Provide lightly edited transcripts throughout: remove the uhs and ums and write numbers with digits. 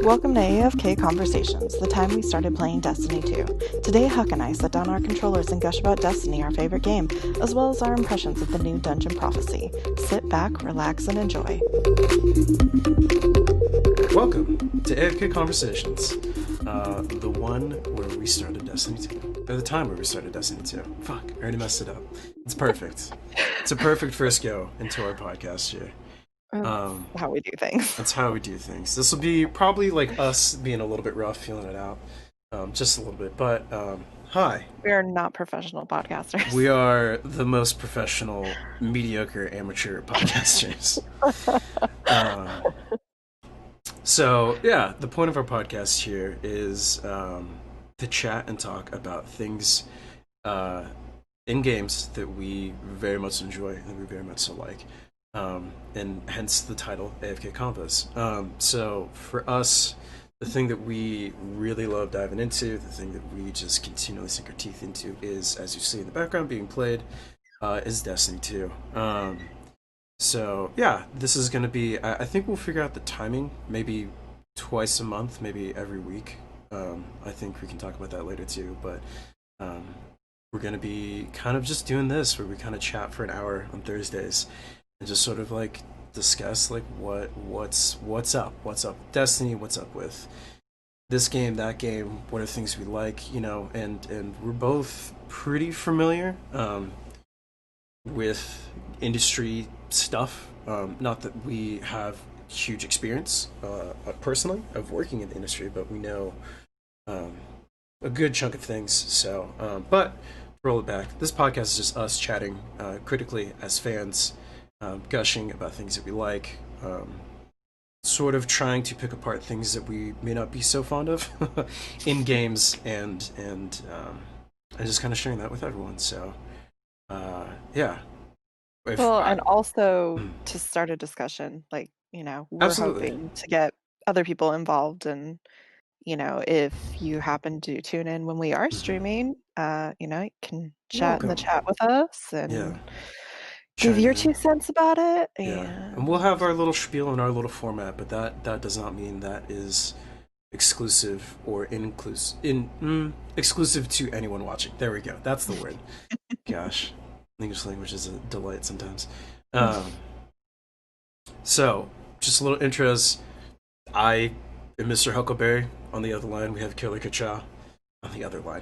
Welcome to AFK Conversations, the time we started playing Destiny 2. Today, Huck and I sit down our controllers and gush about Destiny, our favorite game, as well as our impressions of the new Dungeon Prophecy. Sit back, relax, and enjoy. Welcome to AFK Conversations, the one where we started Destiny 2. Or the time where we started Destiny 2. Fuck, I already messed it up. It's perfect. It's a perfect first go into our podcast here. That's how we do things. That's how we do things. This will be probably like us being a little bit rough, feeling it out. Just a little bit. But, hi. We are not professional podcasters. We are the most professional, mediocre, amateur podcasters. So, yeah, the point of our podcast here is to chat and talk about things in games that we very much enjoy, that we very much so like. And hence the title, AFK Convos. So for us, the thing that we really love diving into, the thing that we just continually sink our teeth into is, as you see in the background being played, is Destiny 2. So yeah, this is going to be, I think we'll figure out the timing, maybe twice a month, maybe every week. I think we can talk about that later too, but we're going to be kind of just doing this, where we kind of chat for an hour on Thursdays. And just sort of like discuss like what's up with Destiny, what's up with this game, that game, what are things we like, you know, and we're both pretty familiar with industry stuff. Not that we have huge experience personally of working in the industry, but we know a good chunk of things. So, but roll it back. This podcast is just us chatting critically as fans. Gushing about things that we like, sort of trying to pick apart things that we may not be so fond of in games, and just kind of sharing that with everyone. So, yeah. And also to start a discussion, like, you know, we're Absolutely. hoping to get other people involved, and you know, if you happen to tune in when we are streaming, you know, you can chat in the chat with us and give your 2 cents about it. And we'll have our little spiel in our little format, but that does not mean that is exclusive or exclusive to anyone watching. There we go. That's the word. Gosh, English language is a delight sometimes. So, just a little intros. I am Mr. Hucklebeary. On the other line, we have Killer Katya. On the other line.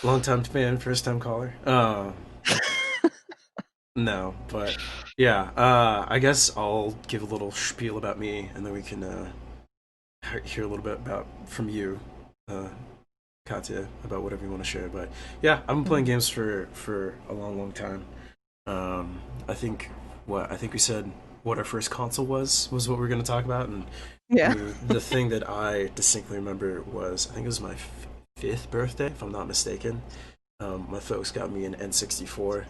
Long-time fan, first-time caller. No, but yeah, I guess I'll give a little spiel about me, and then we can hear a little bit from you, Katya, about whatever you want to share. But yeah, I've been playing games for a long time. I think we said what our first console was what we were going to talk about, and the thing that I distinctly remember was, I think it was my 5th birthday, if I'm not mistaken. My folks got me an N64,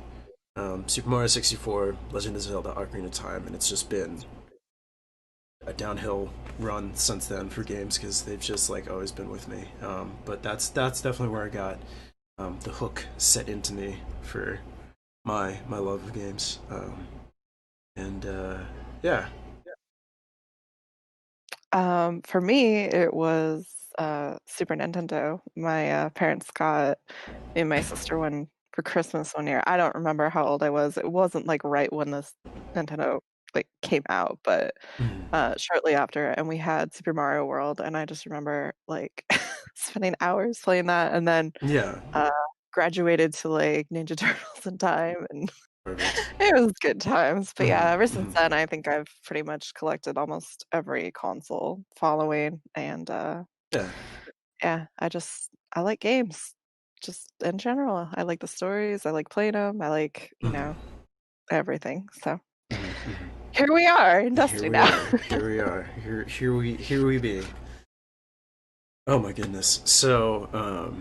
Super Mario 64, Legend of Zelda: Ocarina of Time, and it's just been a downhill run since then for games, because they've just like always been with me. But that's definitely where I got the hook set into me for my love of games. Yeah. For me, it was Super Nintendo. My parents got me and my sister one for Christmas one year. I don't remember how old I was. It wasn't like right when this Nintendo like came out, but shortly after. And we had Super Mario World, and I just remember like spending hours playing that, and then graduated to like Ninja Turtles in time, and it was good times. But yeah, ever since then, I think I've pretty much collected almost every console following, and yeah, I like games just in general. I like the stories, I like playing them, I like, you know, everything. So here we are in Destiny now. Here we are. Here we be. Oh my goodness. So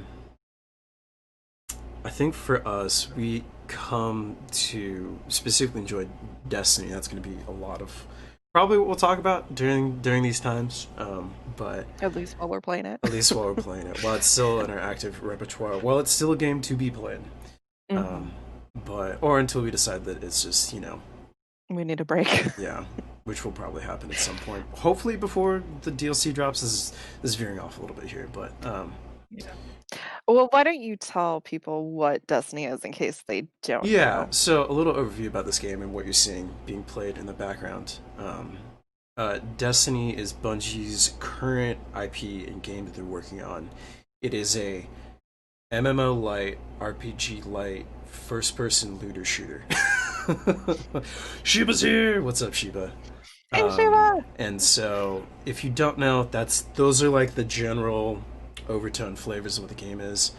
I think for us, we come to specifically enjoy Destiny. That's going to be a lot of probably what we'll talk about during these times. But At least while we're playing it. at least while we're playing it, while it's still in our active repertoire, while it's still a game to be played. Hmm. Um, but or until we decide that it's just We need a break. yeah, which will probably happen at some point. Hopefully before the DLC drops. This is veering off a little bit here, but Yeah. Well, why don't you tell people what Destiny is in case they don't yeah. know? So a little overview about this game and what you're seeing being played in the background. Destiny is Bungie's current IP and game that they're working on. It is a MMO light, RPG light, first person looter shooter. Shiba's here. What's up, Shiba? Hey, Shiva! And so, if you don't know, those are like the general overtone flavors of what the game is.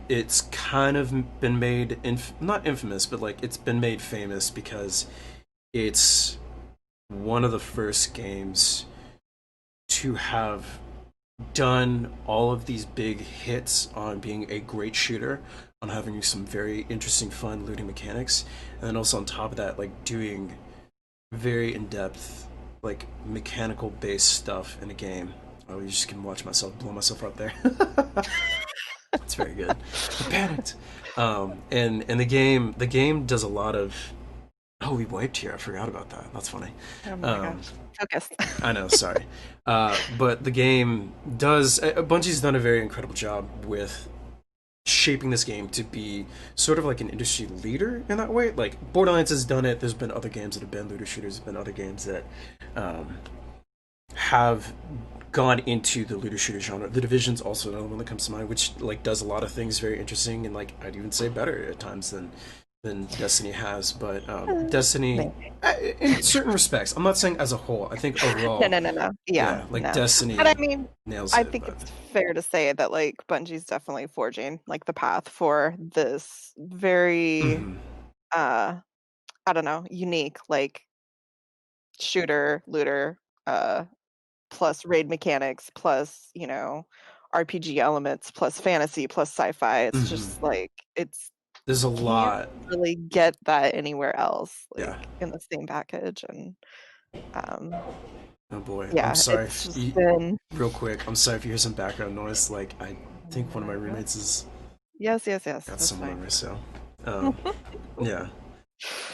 It's kind of been made not infamous, but like it's been made famous because it's one of the first games to have done all of these big hits on being a great shooter, on having some very interesting, fun looting mechanics, and then also on top of that, like doing very in depth, like mechanical based stuff in a game. Oh, you just can watch myself blow myself up there. It's very good. I panicked. And the game does a lot of. Oh, we wiped here. I forgot about that. That's funny. Oh my Um, gosh. Focus. I know, sorry. But the game does. Bungie's done a very incredible job with shaping this game to be sort of like an industry leader in that way. Like Borderlands has done it. There's been other games that have been looter shooters. There's been other games that um, have gone into the looter shooter genre. The Division's also another one that comes to mind, which like does a lot of things very interesting and like I'd even say better at times than Destiny has. But Destiny, Maybe. in certain respects, I'm not saying as a whole. I think No, overall, no, no, no. Yeah, yeah, like no. But I Destiny mean, nails I it. think But it's fair to say that like Bungie's definitely forging like the path for this very mhm, uh I don't know, unique like shooter looter uh plus raid mechanics plus, RPG elements plus fantasy plus sci-fi. It's mhm. just like There's a you can't lot. really get that anywhere else Yeah. like in the same package and um Oh boy, I'm yeah, sorry. it's just been Real quick, I'm sorry if you hear some background noise. Like I oh think one of my my god. roommates has Yes, yes, yes, got that's someone fine. over. So, um, yeah.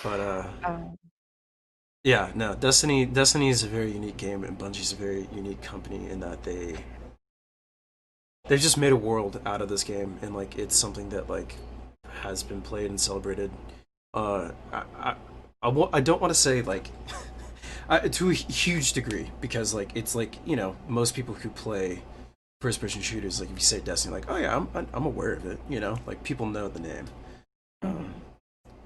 But Um, yeah. No, Destiny is a very unique game, and Bungie's a very unique company in that they've just made a world out of this game, and like it's something that like has been played and celebrated. Uh, I I, I don't want to say like to a huge degree because like it's like most people who play first person shooters, like if you say Destiny, like oh yeah, I'm aware of it, like people know the name. Um, mhm.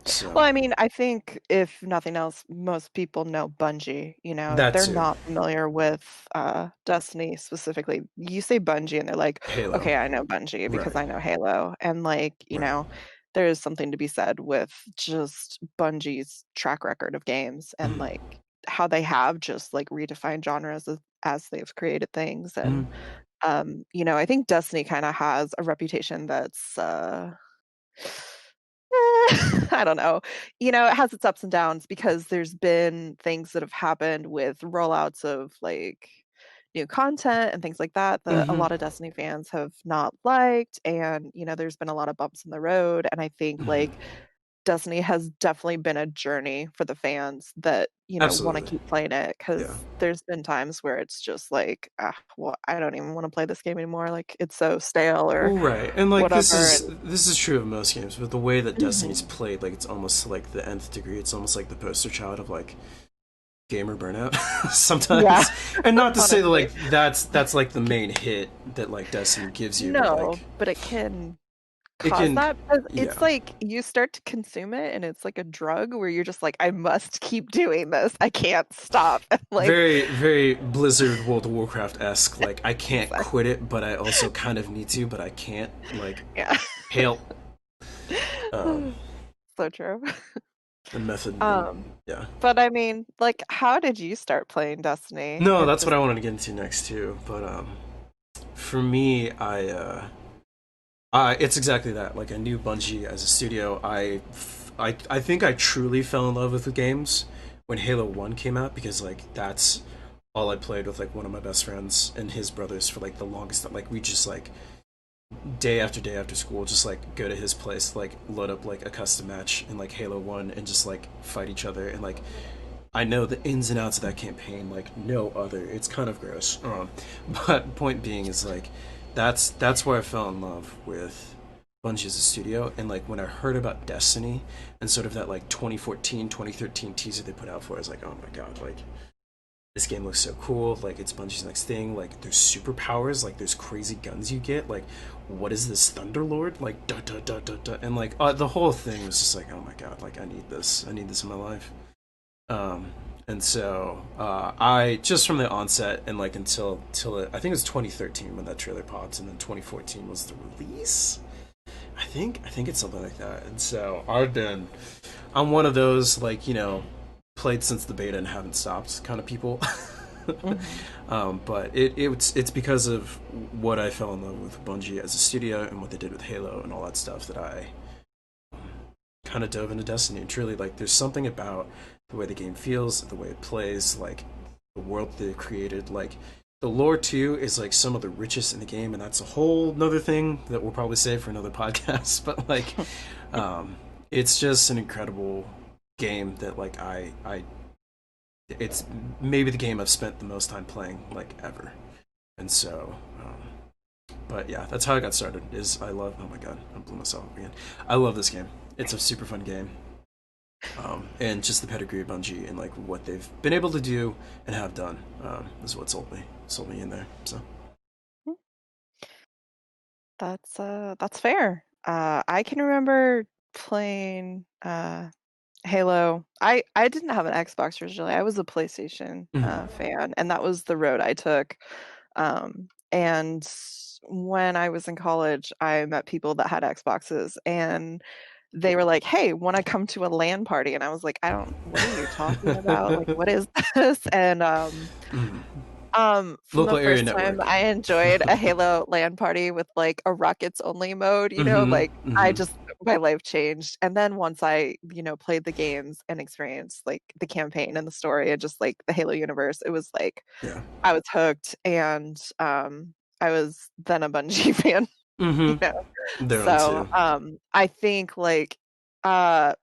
so Well, I mean, I think if nothing else, most people know Bungie. If that they're too. not familiar with Destiny specifically, you say Bungie and they're like, Halo, okay, I know Bungie because right, I know Halo. And like, right. there is something to be said with just Bungie's track record of games and Mm-hmm. like how they have just like redefined genres as they've created things. And Mm-hmm. I think Destiny kind of has a reputation that's I don't know. It has its ups and downs because there's been things that have happened with rollouts of like new content and things like that that a Mm-hmm. lot of Destiny fans have not liked. And, there's been a lot of bumps in the road. And I think Mm-hmm. like Destiny has definitely been a journey for the fans that, want to Absolutely, keep playing it yeah. because there's been times where it's just like, well, I don't even want to play this game anymore. Like it's so stale or Right, and like this whatever. is And this is true of most games, but the way that Destiny's Mhm. played, like it's almost to like the nth degree. It's almost like the poster child of like gamer burnout Yeah, sometimes. And not to say that honestly. like that's like the main hit that like Destiny gives you, but No, like but it can it cause can, that because it's yeah. like you start to consume it and it's like a drug where you're just like, I must keep doing this. I can't stop. And like, Very, very Blizzard World of Warcraft esque. Like I can't exactly. quit it, but I also kind of need to, but I can't. Like Yeah. help. Um, So true. the method, and Um, yeah. but I mean, like, how did you start playing Destiny? No, If that's this, what I wanted to get into next too. But for me, It's exactly that. Like I knew Bungie as a studio. I think I truly fell in love with the games when Halo One came out because like that's all I played with like one of my best friends and his brothers for like the longest. Like we just like day after school, just like go to his place, like load up like a custom match in like Halo One and just like fight each other and like I know the ins and outs of that campaign like no other. It's kind of gross. But point being is like that's where I fell in love with Bungie as a studio. And like when I heard about Destiny and sort of that like 2014, 2013 teaser they put out for it, I was like, oh my god, like this game looks so cool. Like it's Bungie's next thing. Like there's superpowers. Like there's crazy guns you get. Like what is this Thunderlord? Like da da da da da. And like the whole thing was just like, oh my god. Like I need this. I need this in my life. Um, and so I just from the onset and like until I think it was 2013 when that trailer popped, and then 2014 was the release. I think it's something like that. And so I'm one of those like played since the beta and haven't stopped kind of people. Hmm. But it's because of what I fell in love with Bungie as a studio and what they did with Halo and all that stuff that I kind of dove into Destiny. And truly, like, there's something about the way the game feels, the way it plays, like the world they created. Like the lore too is like some of the richest in the game, and that's a whole nother thing that we'll probably save for another podcast. But like, it's just an incredible game that like I it's maybe the game I've spent the most time playing like ever. And so but yeah, that's how I got started. Is I love, oh my god, I blew myself up again. I love this game. It's a super fun game. And just the pedigree of Bungie and like what they've been able to do and have done is what sold me in there. So That's fair. I can remember playing Halo. I didn't have an Xbox originally. I was a PlayStation mhm. fan, and that was the road I took. And when I was in college, I met people that had Xboxes, and they were like, "Hey, want to come to a LAN party?" And I was like, "I don't. What are you talking about? Like, what is this?" And Mhm. from the Local area first time network. I enjoyed a Halo LAN party with like a rockets only mode, Hmm. like I Hmm. just my life changed. And then once I, played the games and experienced like the campaign and the story and just like the Halo universe, it was like Yeah. I was hooked, and I was then a Bungie fan, you Hmm. know. Their own So, too. I think like uh,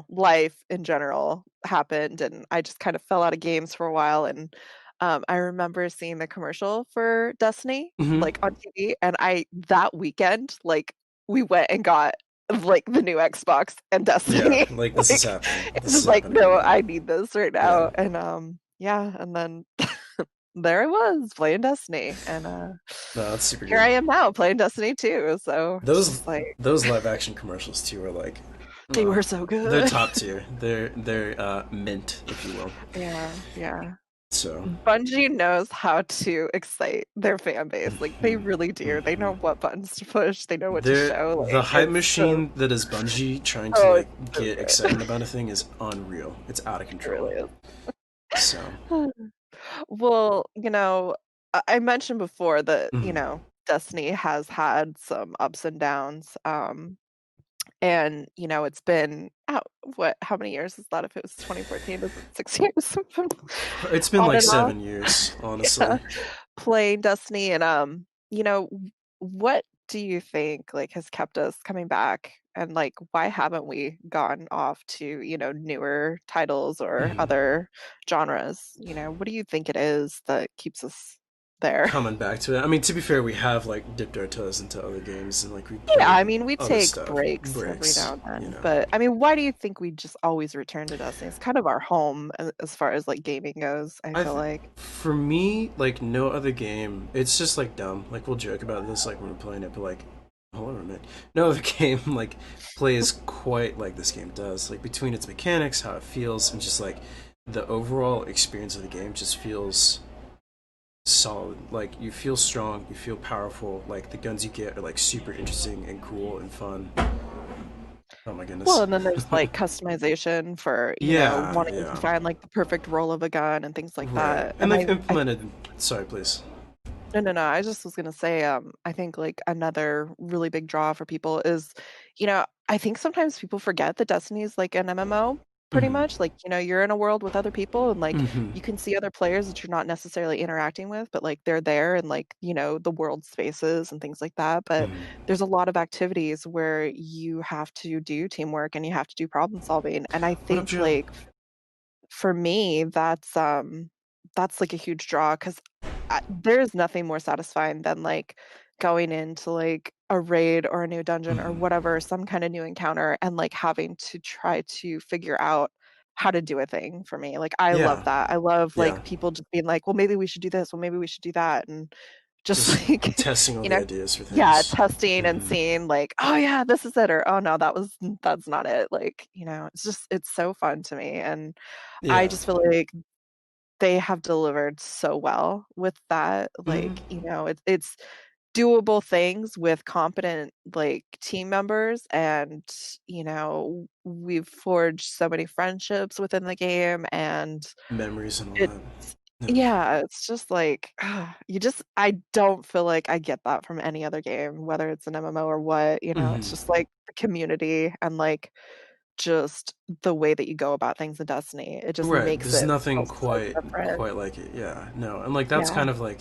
life in general happened, and I just kind of fell out of games for a while. And I remember seeing the commercial for Destiny Hmm. like on TV, and I that weekend like we went and got like the new Xbox and Yeah, Destiny. like this is Like happening. it's This is just like, happening right no, now. I need this right Yeah. now. And yeah, and then there I was playing Destiny, and No, that's super here good. I am now playing Destiny too. So it's Those just like those live action commercials too are like, they uh, were so they're good. top tier. They're mint, if you will. Yeah, yeah. So. Bungie knows how to excite their fan base. Like they Mhm. really do. They know Mhm. what buttons to push. They know what to They're show. the Like hype it's so machine that is Bungie trying to oh, like it's so get good. excitement about a thing is unreal. It's out of It control. really is. So. Well, I mentioned before that, Mhm. Destiny has had some ups and downs. And it's been how many years is that? If it was 2014, is it 6 years? It's been On like and off. 7 years, Yeah. honestly. Playing Destiny, and what do you think like has kept us coming back, and like why haven't we gone off to, newer titles or Mhm. other genres? What do you think it is that keeps us there? Coming back to it. I mean, to be fair, we have like dipped our toes into other games and like we Yeah, played I mean, we other take stuff, breaks every breaks, now and you then, know. but I mean, why do you think we just always return to Destiny? It's kind of our home as far as like gaming goes, I feel like. For me, like no other game, it's just like dumb. Like we'll joke about this like when we're playing it, but like, hold on a minute, no other game like plays quite like this game does. Like between its mechanics, how it feels, and just like the overall experience of the game just feels solid. Like you feel strong, you feel powerful. Like the guns you get are like super interesting and cool and fun. Oh my Well, goodness. and then there's like customization for, Yeah, wanting to yeah, find like the perfect roll of a gun and things like right. that. And And they've I implemented. Sorry, please. No, no, no. I just was gonna say, I think like another really big draw for people is, I think sometimes people forget that Destiny is like an MMO pretty Mm-hmm. much. Like, you're in a world with other people and like Mm-hmm. you can see other players that you're not necessarily interacting with, but like they're there and like, the world spaces and things like that. But Mm-hmm. there's a lot of activities where you have to do teamwork and you have to do problem solving. And I What up, think Joe? like for me, that's like a huge draw because there's nothing more satisfying than like going into like a raid or a new dungeon or Mm-hmm. whatever, some kind of new encounter, and like having to try to figure out how to do a thing for me. Like I love Yeah, that. I love yeah. like people just being like, well, maybe we should do this, well, maybe we should do that, and just Just like, testing all you the know, ideas for yeah, things. testing and Mm-hmm. seeing like, oh yeah, this is it, or oh no, that's not it. Like, it's so fun to me. And I Yeah. just feel like they have delivered so well with that. Mm-hmm. Like, it's doable things with competent like team members, and we've forged so many friendships within the game, and Memories and all it's that. Yeah. yeah, it's just like I don't feel like I get that from any other game, whether it's an MMO or what. It's Mm-hmm. just like the community and like just the way that you go about things in Destiny. It just Right. makes There's it nothing feel so quite different. quite like it. Yeah. No. And like that's Yeah. kind of like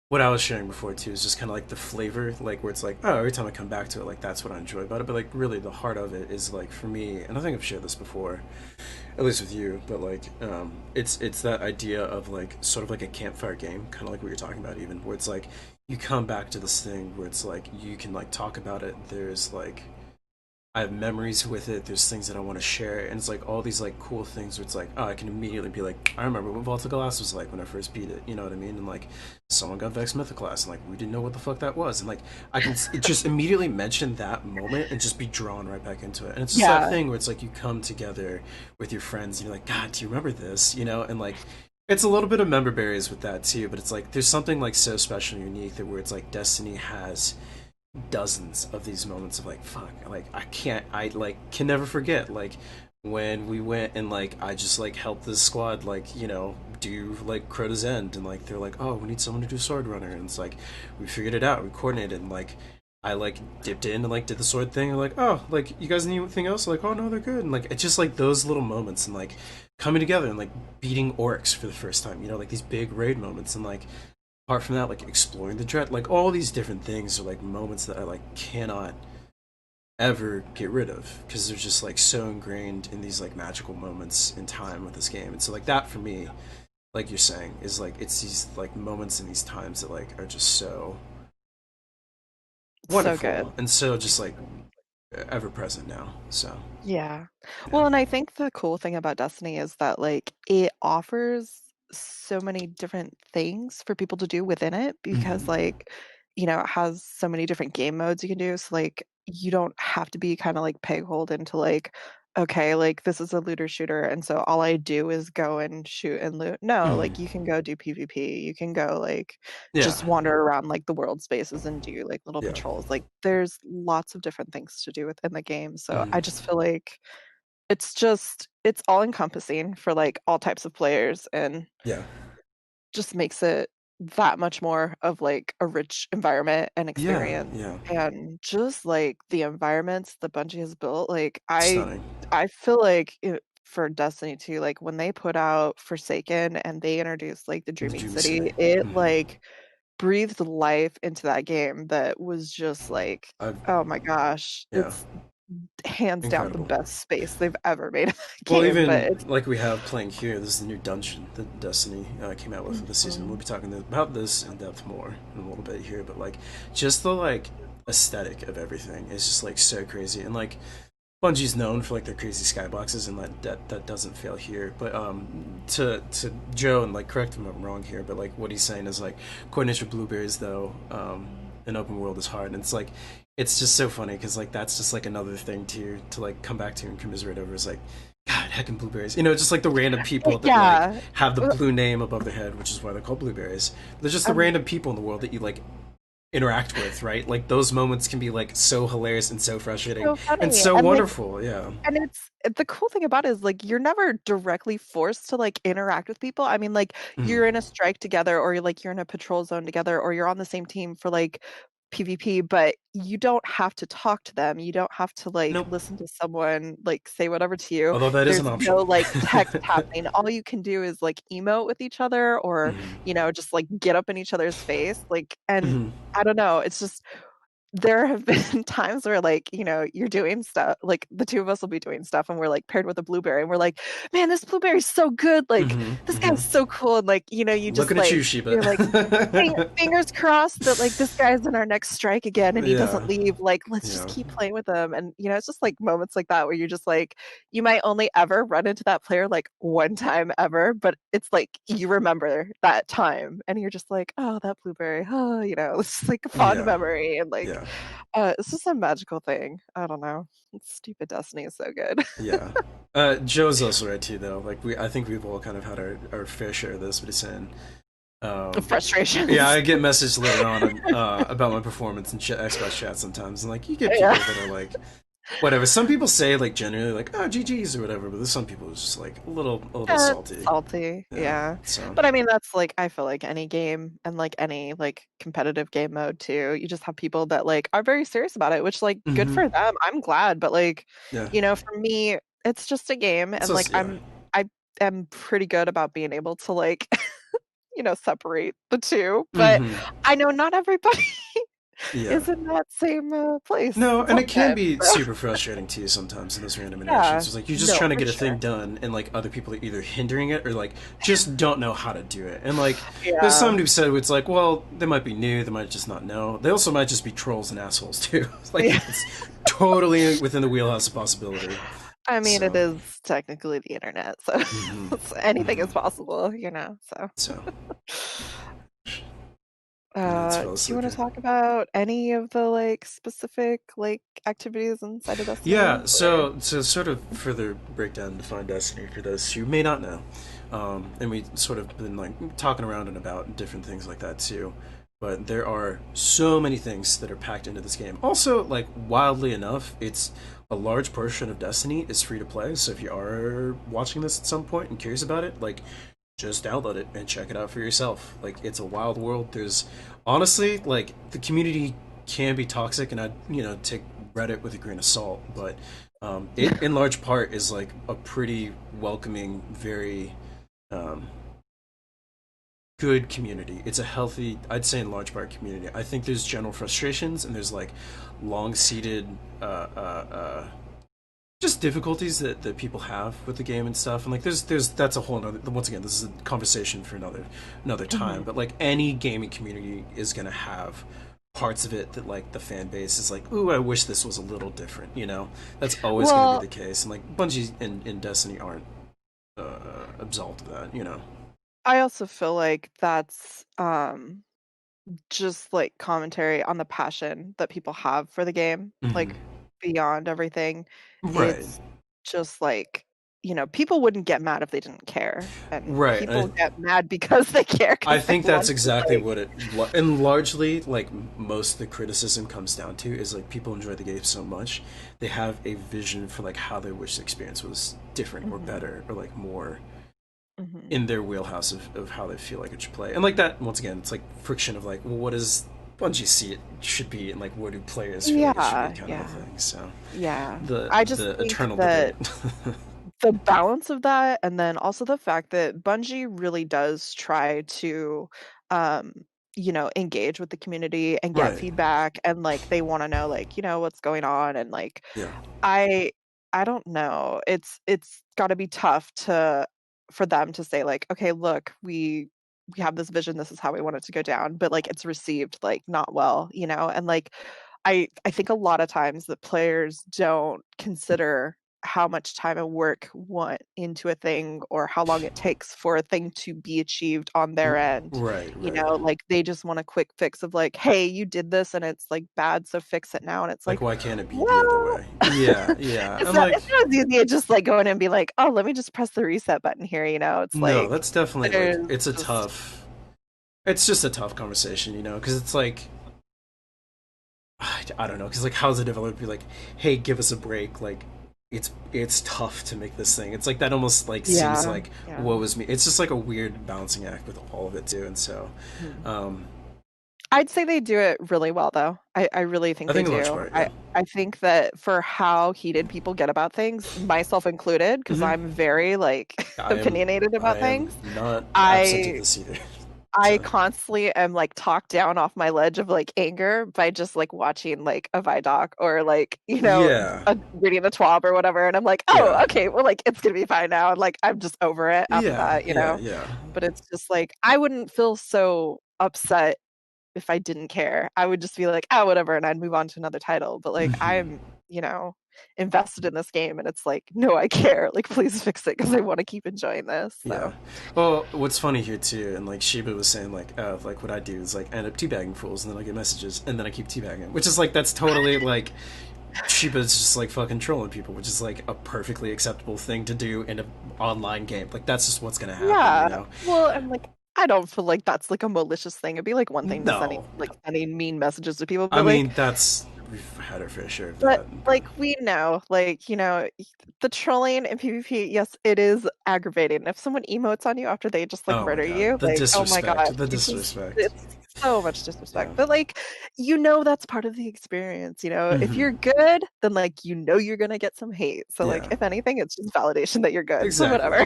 what I was sharing before too is just kind of like the flavor, like where it's like, oh, every time I come back to it, like that's what I enjoy about it. But like really, the heart of it is like for me, and I think I've shared this before, at least with you. But like, it's that idea of like sort of like a campfire game, kind of like what you're talking about, even where it's like you come back to this thing where it's like you can like talk about it. There's like I have memories with it. There's things that I want to share, and it's like all these like cool things. Where it's like, oh, I can immediately be like, I remember what Vault of Glass was like when I first beat it. You know what I mean? And like, someone got Vex Mythoclast, and like we didn't know what the fuck that was, and like I can just immediately mention that moment and just be drawn right back into it. And it's just that Yeah. thing where it's like you come together with your friends, and you're like, God, do you remember this? And like. It's a little bit of member berries with that too, but it's like there's something like so special and unique that where it's like Destiny has dozens of these moments of like fuck, like I like can never forget like when we went and like I just like helped this squad like do like Crota's End, and like they're like, oh, we need someone to do Sword Runner, and it's like we figured it out, we coordinated, and like I like dipped in and like did the sword thing, and like, oh, like you guys need anything else, like, oh no, they're good, and like it's just like those little moments and like coming together and like beating orcs for the first time, like these big raid moments, and like apart from that, like exploring the dread, like all these different things are like moments that I like cannot ever get rid of because they're just like so ingrained in these like magical moments in time with this game. And so like that for me, like you're saying, is like it's these like moments in these times that like are just so It's so good. wonderful and so just like ever present now. So Yeah. yeah. Well, and I think the cool thing about Destiny is that like it offers so many different things for people to do within it because Mm-hmm. like, it has so many different game modes you can do. So like you don't have to be kind of like peg-holed into like, okay, like this is a looter shooter, and so all I do is go and shoot and loot. No, Mm-hmm. like you can go do PvP. You can go like Yeah. just wander around like the world spaces and do like little Yeah. patrols. Like there's lots of different things to do within the game. So I just Mm-hmm. feel like it's all encompassing for like all types of players, and Yeah. just makes it that much more of like a rich environment and Yeah. experience. Yeah. And just like the environments that Bungie has built, like I Stunning. I feel like for Destiny 2, like when they put out Forsaken and they introduced like the The Dreaming Dream City, City. it Mm-hmm. like breathed life into that game that was just like, I've oh my gosh, yeah. it's hands down the Incredible. best space they've ever made in that Well, game. But even it's like we have playing here, this is the new dungeon that Destiny came out with for this season. We'll Mhm. be talking about this in depth more in a little bit here, but like just the like aesthetic of everything is just like so crazy, and like Bungie's known for like their crazy skyboxes, and that doesn't fail here. But to Joe, and like correct him if I'm wrong here, but like what he's saying is like coordination with blueberries though, in open world is hard, and it's like it's just so funny because like that's just like another thing to like come back to and commiserate over is like God, heckin' blueberries. Just like the random people that like Yeah. have the Uh, blue name above their head, which is why they're called blueberries. But they're just the Um, random people in the world that you like interact with, right? Like those moments can be like so hilarious and so frustrating So and funny. so And like wonderful. Yeah. and it's the cool thing about it is like you're never directly forced to like interact with people. I mean, like Mm. you're in a strike together, or you're in a patrol zone together, or you're on the same team for like PvP, but you don't have to talk to them. You don't have to like Nope. listen to someone like say whatever to you. Although that is an There's no option. like text happening. All you can do is like emote with each other, or Mm. just like get up in each other's face. Like, and Mm. I don't know, it's just there have been times where like you're doing stuff, like the two of us will be doing stuff and we're like paired with a blueberry and we're like, man, this blueberry's so good, like Mm. this Mm. guy's so cool, and like you just Looking at like you, Sheba. you're like fingers crossed that like this guy's in our next strike again and he doesn't Yeah. leave, like let's just Yeah. keep playing with him. And it's just like moments like that where you're just like, you might only ever run into that player like one time ever, but it's like you remember that time and you're just like, oh, that blueberry, oh, it's just like a fond Yeah. memory. And like Yeah. it's just a magical thing. I don't know. Stupid Destiny is so good. Yeah. Joe's also right too, though. Like I think we've all kind of had our fair share of this, but he's saying, yeah, Frustrations. I get messages later on about my performance in Xbox chat sometimes, and like you get Yeah. people that are like, whatever. Some people say like generally like, oh, GG's or whatever, but there's some people who's just like a little It's salty. salty, Yeah. yeah. So. But I mean, that's like, I feel like any game and like any like competitive game mode too. You just have people that like are very serious about it, which like good Hmm. for them. I'm glad, but like, Yeah. for me, it's just a game, and So like yeah. I am pretty good about being able to like, separate the two. But Hmm. I know not everybody Yeah. is in that same place No, and it can sometimes. be So super frustrating to you sometimes in those random yeah, interactions. It's like you're just no, trying to for get a thing sure. done, and like other people are either hindering it or like just don't know how to do it. And like there's Yeah. some who said it's like, well, they might be new, they might just not know. They also might just be trolls and assholes too. Like Yeah. it's totally within the wheelhouse of possibility. I mean, it So, is technically the internet, so hmm, anything hmm. is possible, so. So my nuts fell Do you asleep want to here. talk about any of the like specific like activities inside of Yeah, Destiny? Or so sort of further break down and define Destiny for those who may not know, and we sort of been like talking around and about different things like that too. But there are so many things that are packed into this game. Also, like wildly enough, it's a large portion of Destiny is free to play. So if you are watching this at some point and curious about it, like just download it and check it out for yourself. Like it's a wild world. There's honestly like the community can be toxic, and I take Reddit with a grain of salt, but it in large part is like a pretty welcoming, very um, good community. It's a healthy, I'd say, in large part community. I think there's general frustrations and there's like long seated just difficulties that people have with the game and stuff, and like there's that's a whole nother, once again, this is a conversation for another time, Mhm. but like any gaming community is gonna have parts of it that like the fan base is like, ooh, I wish this was a little different, that's always going to be Well, the case, and like Bungie and Destiny aren't absolved of that. I also feel like that's just like commentary on the passion that people have for the game, Hmm. like beyond everything. Right. It's just like, people wouldn't get mad if they didn't care, and Right. people get mad because they care I because they think that's want to exactly like. what it, and largely like most of the criticism comes down to is like people enjoy the game so much, they have a vision for like how they wish the experience was different or Mhm, better or like more mhm. in their wheelhouse of how they feel like it should play. And like that, once again, it's like friction of like, well, what does Bungie see it should be, and like where do players feel like it should be, Yeah, kind of a yeah, thing. So yeah. the I just the think eternal that debate. the balance of that, and then also the fact that Bungie really does try to, um, engage with the community and get Right. feedback, and like they want to know like, what's going on, and like Yeah. I I don't know. It's got to be tough to for them to say like, okay, look, we have this vision, this is how we want it to go down, but like it's received like not well, and like I think a lot of times that players don't consider how much time and work went into a thing, or how long it takes for a thing to be achieved on their end. Right. Right. Like they just want a quick fix of like, hey, you did this and it's like bad, so fix it now. And it's Like, like, why can't it be the other well, way? Yeah. Yeah. it's And not like, it's not as easy as just like going and be like, oh, let me just press the reset button here. It's no, like that's definitely like there's just it's just a tough conversation, because it's like I don't know, because like how's a developer be like, hey, give us a break, like it's tough to make this thing. It's like that almost like seems Yeah, like yeah. woe is me. It's just like a weird balancing act with all of it too, and so Mhm. um I'd say they do it really well, though. I really think I they think in large do. part, yeah. I think that for how heated people get about things, myself included, because Hmm. I'm very like opinionated I about am things. not absent of I this either. I So constantly am like talked down off my ledge of like anger by just like watching like a Vidoc or like, yeah, reading the TWAB or whatever. And I'm like, yeah, oh, okay, well, like it's gonna be fine now. And like I'm just over it after yeah, that. yeah. But it's just like I wouldn't feel so upset if I didn't care. I would just be like, oh, whatever, and I'd move on to another title. But like Hmm. I'm, invested in this game and it's like, no, I care. Like please fix it because I want to keep enjoying this. Yeah. So Well, what's funny here too, and like Shiba was saying, like what I do is like I end up teabagging fools, and then I get messages, and then I keep teabagging, which is like that's totally like Shiba's just like fucking trolling people, which is like a perfectly acceptable thing to do in an online game. Like that's just what's gonna happen, you yeah. know? Well, and like I don't feel like that's like a malicious thing. It'd be like one thing to No, sending mean messages to people, I but like mean that's we've had our fair share of but that, but like we know, like, the trolling in PvP, yes, it is aggravating. If someone emotes on you after they just like oh my murder god, you, the like, oh my God, disrespect, the disrespect. it's so much Yeah. disrespect. But like, that's part of the experience. If Hmm. you're good, then like you're gonna get some hate. So like Yeah. if anything, it's just validation that you're good. So Exactly. whatever.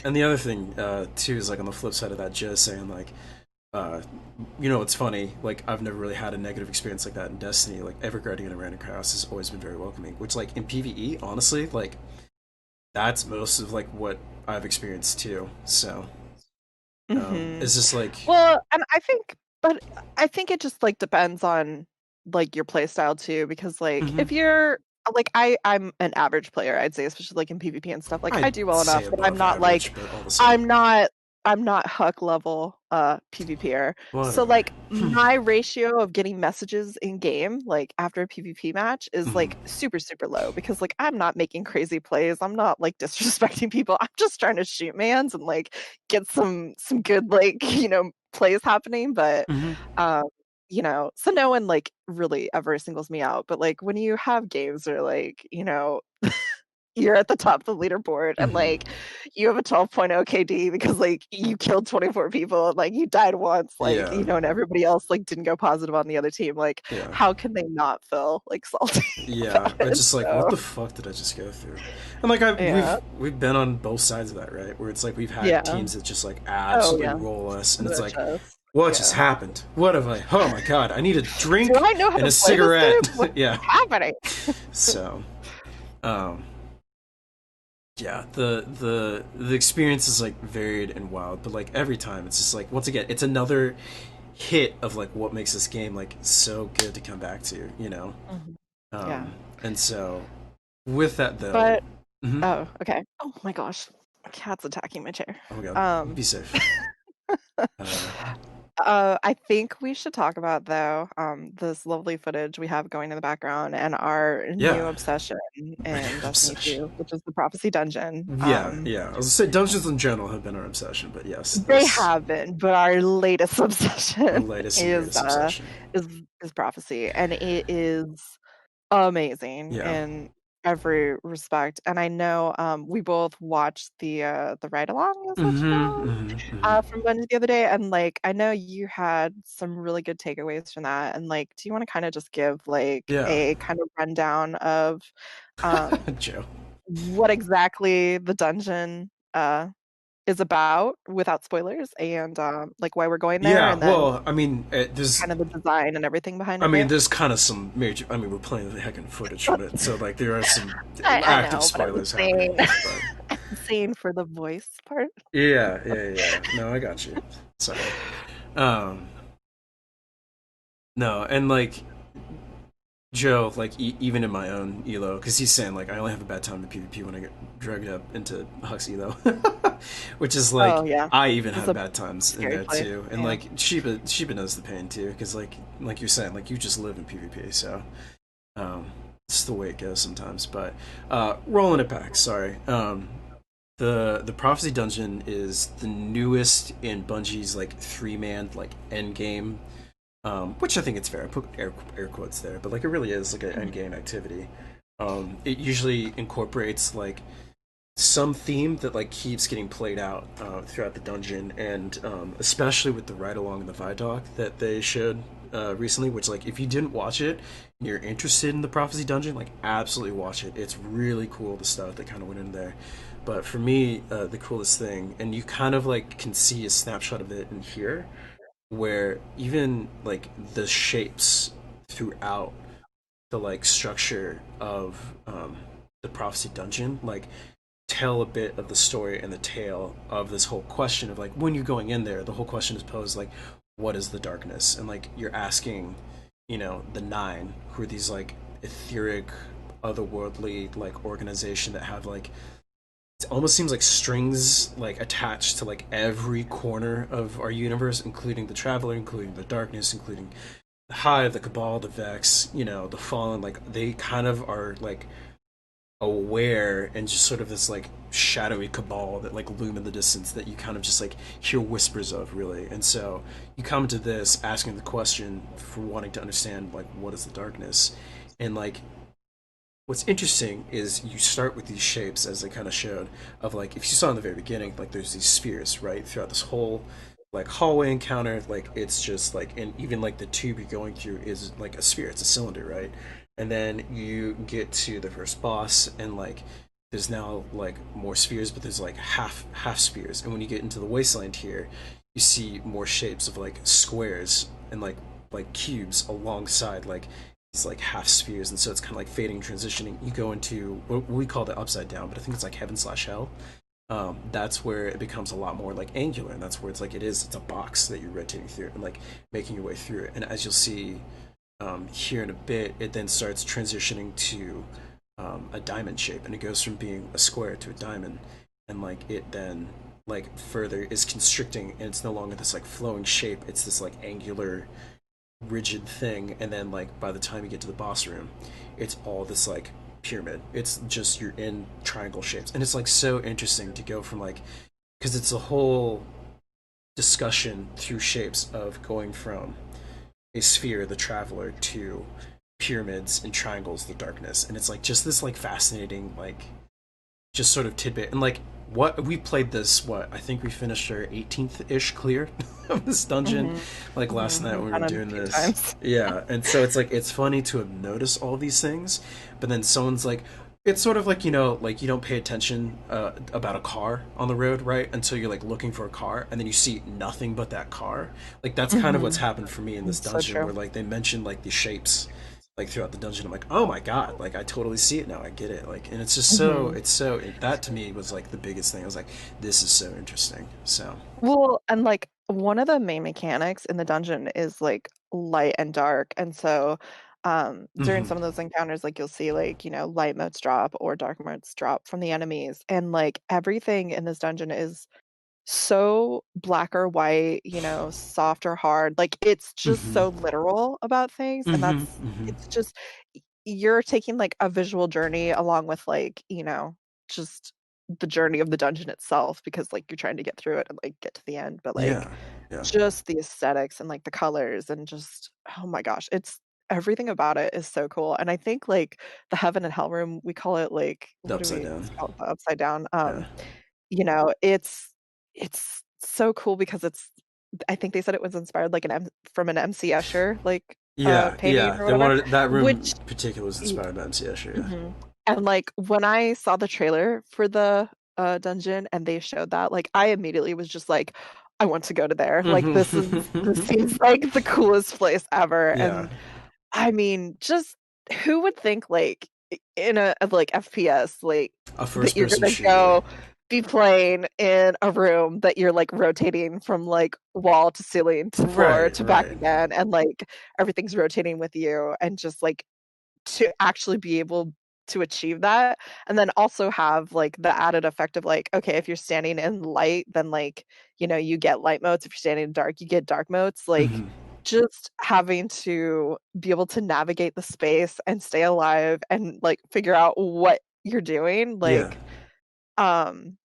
And the other thing too is like on the flip side of that, just saying like, uh, it's funny. Like I've never really had a negative experience like that in Destiny. Like Everguarding and a random chaos has always been very welcoming. Which like in PVE, honestly, like that's most of like what I've experienced too. So Hmm. it's just like, Well, and I think it just like depends on like your play style too, because like hmm if you're like I'm an average player, I'd say, especially like in PvP and stuff. Like I I'd do well say enough, but above average, but all the same, I'm not I'm not Huck level PvPer. So whatever. like my ratio of getting messages in game like after a PvP match is Hmm. like super super low because like I'm not making crazy plays. I'm not like disrespecting people. I'm just trying to shoot mans and like get some good like, plays happening, but Hmm. um so no one like really ever singles me out. But like when you have games where like, you're at the top of the leaderboard and Hmm. like you have a 12.0 KD because like you killed 24 people and like you died once, like, Yeah, and everybody else like didn't go positive on the other team. Like, yeah. how can they not feel like salty Yeah, about or it? just like what So the fuck did I just go through? And like I yeah. we've been on both sides of that, right? Where it's like we've had Yeah. teams that just like Oh absolutely yeah. roll us, and it's The like, chest. what just Yeah. happened? What have I? Oh my god, I need a Do drink I know how and to a play this game? cigarette. What's Yeah. happening? So, um, yeah, the experience is like varied and wild, but like every time it's just like once again, it's another hit of like what makes this game like so good to come back to, you know. Mhm. Yeah. Um, and so with that though. But Mhm. oh, okay. Oh my gosh. A cat's attacking my chair. Oh my god, Um be safe. Uh, I think we should talk about though, this lovely footage we have going in the background and our new yeah, obsession in Destiny obsession. 2, which is the Prophecy Dungeon. Yeah, yeah. I was gonna say dungeons in general have been our obsession, but yes, They this have been, but our latest our obsession latest and is greatest obsession. is is Prophecy, and it is amazing Yeah. in every respect. And I know we both watched the ride along, is what you Mm-hmm. call Mm-hmm. Mm-hmm. from Bungie the other day, and like I know you had some really good takeaways from that. And like, do you want to kind of just give like Yeah. a kind of rundown of um, Joe. what exactly the dungeon is about without spoilers, and like why we're going there, Yeah. and then Well, I mean, kind of the design and everything behind I it mean, there? there's kind of some major. I mean, we're playing the heckin' footage from it, so like there are some I active know, but I'm spoilers saying, happening. But I'm saying for the voice part. yeah, yeah, yeah. No, I got you. Sorry. Um, no, and like Joe, like even in my own elo, because he's saying like I only have a bad time in PvP when I get dragged up into Hux elo, which is like Oh yeah, I even it's have a bad times in scary there place. too, and Yeah. like Sheba knows the pain too, because like you're saying, like you just live in PvP, so um, it's the way it goes sometimes. But rolling it back, sorry. The Prophecy Dungeon is the newest in Bungie's like 3-man like end game which I think it's fair. I put air quotes there, but like it really is like an end game activity. It usually incorporates like some theme that like keeps getting played out throughout the dungeon, and especially with the ride along in the Vidoc that they showed recently. Which like if you didn't watch it, and you're interested in the Prophecy Dungeon, like absolutely watch it. It's really cool the stuff that kind of went in there. But for me, the coolest thing, and you kind of like can see a snapshot of it in here, where even like the shapes throughout the like structure of the prophecy dungeon like tell a bit of the story and the tale of this whole question of like when you're going in there the whole question is posed like what is the darkness, and like you're asking the nine, who are these like etheric otherworldly like organization that have like it almost seems like strings like attached to like every corner of our universe, including the traveler, including the darkness, including the hive, the cabal, the vex, the fallen. Like they kind of are like aware and just sort of this like shadowy cabal that like loom in the distance that you kind of just like hear whispers of, really. And so you come to this asking the question for wanting to understand like what is the darkness, and like what's interesting is you start with these shapes as they kind of showed of like if you saw in the very beginning like there's these spheres right throughout this whole like hallway encounter, like it's just like, and even like the tube you're going through is like a sphere, it's a cylinder, right? And then you get to the first boss and like there's now like more spheres, but there's like half spheres, and when you get into the wasteland here you see more shapes of like squares and like cubes alongside like these like half spheres, and so it's kind of like fading and transitioning. You go into what we call the upside down, but I think it's like heaven slash hell. That's where it becomes a lot more like angular, and that's where it's like it's a box that you're rotating through and like making your way through it. And as you'll see here in a bit, it then starts transitioning to a diamond shape, and it goes from being a square to a diamond, and like it then like further is constricting, and it's no longer this like flowing shape, it's this like angular rigid thing. And then like by the time you get to the boss room it's all this like pyramid, it's just you're in triangle shapes, and it's like so interesting to go from like because it's a whole discussion through shapes of going from a sphere, the traveler, to pyramids and triangles, the darkness. And it's like just this like fascinating like just sort of tidbit. And like what we played this, what I think we finished our 18th ish clear of this dungeon Hmm. like last Hmm. night when I've we were done it a doing few this. times. Yeah, and so it's like it's funny to have noticed all these things, but then someone's like it's sort of like like you don't pay attention about a car on the road, right, until you're like looking for a car and then you see nothing but that car. Like that's kind of what's Hmm. happened for me in this So dungeon, true. where like they mentioned like the shapes like throughout the dungeon. I'm like, oh my god, like I totally see it now, I get it. Like, and it's just so Hmm. that to me was like the biggest thing. I was like, this is so interesting. So Well, and like one of the main mechanics in the dungeon is like light and dark. And so during mm-hmm, some of those encounters, like you'll see like, light motes drop or dark motes drop from the enemies. And like everything in this dungeon is so black or white, soft or hard. Like it's just mm-hmm, so literal about things. And mm-hmm, that's mm-hmm. it's just you're taking like a visual journey along with like, just the journey of the dungeon itself because like you're trying to get through it and like get to the end. But like Yeah, yeah, just the aesthetics and like the colors and just oh my gosh, it's everything about it is so cool. And I think like the heaven and hell room, we call it like the what do upside we down. call it? The upside down. Yeah, It's so cool because it's I think they said it was inspired like from an MC Escher like yeah, painting yeah. or They whatever, wanted that room which in particular was inspired by MC Escher. Yeah. mhm. And, like, when I saw the trailer for the, dungeon and they showed that, like, I immediately was just like, "I want to go to there." Like, this Mm-hmm. seems like the coolest place ever, Yeah, and, I mean, just who would think, like, in a like, FPS, like, a that you're first-person gonna shooter. go be playing in a room that you're, like, rotating from, like, wall to ceiling to floor Right, to back right. again, and, like, everything's rotating with you, and just, like, to actually be able to achieve that, and then also have, like, the added effect of, like, okay, if you're standing in light, then, like, you get light modes, if you're standing in dark, you get dark modes, like, Mm-hmm. just having to be able to navigate the space and stay alive and, like, figure out what you're doing, Yeah. like, um,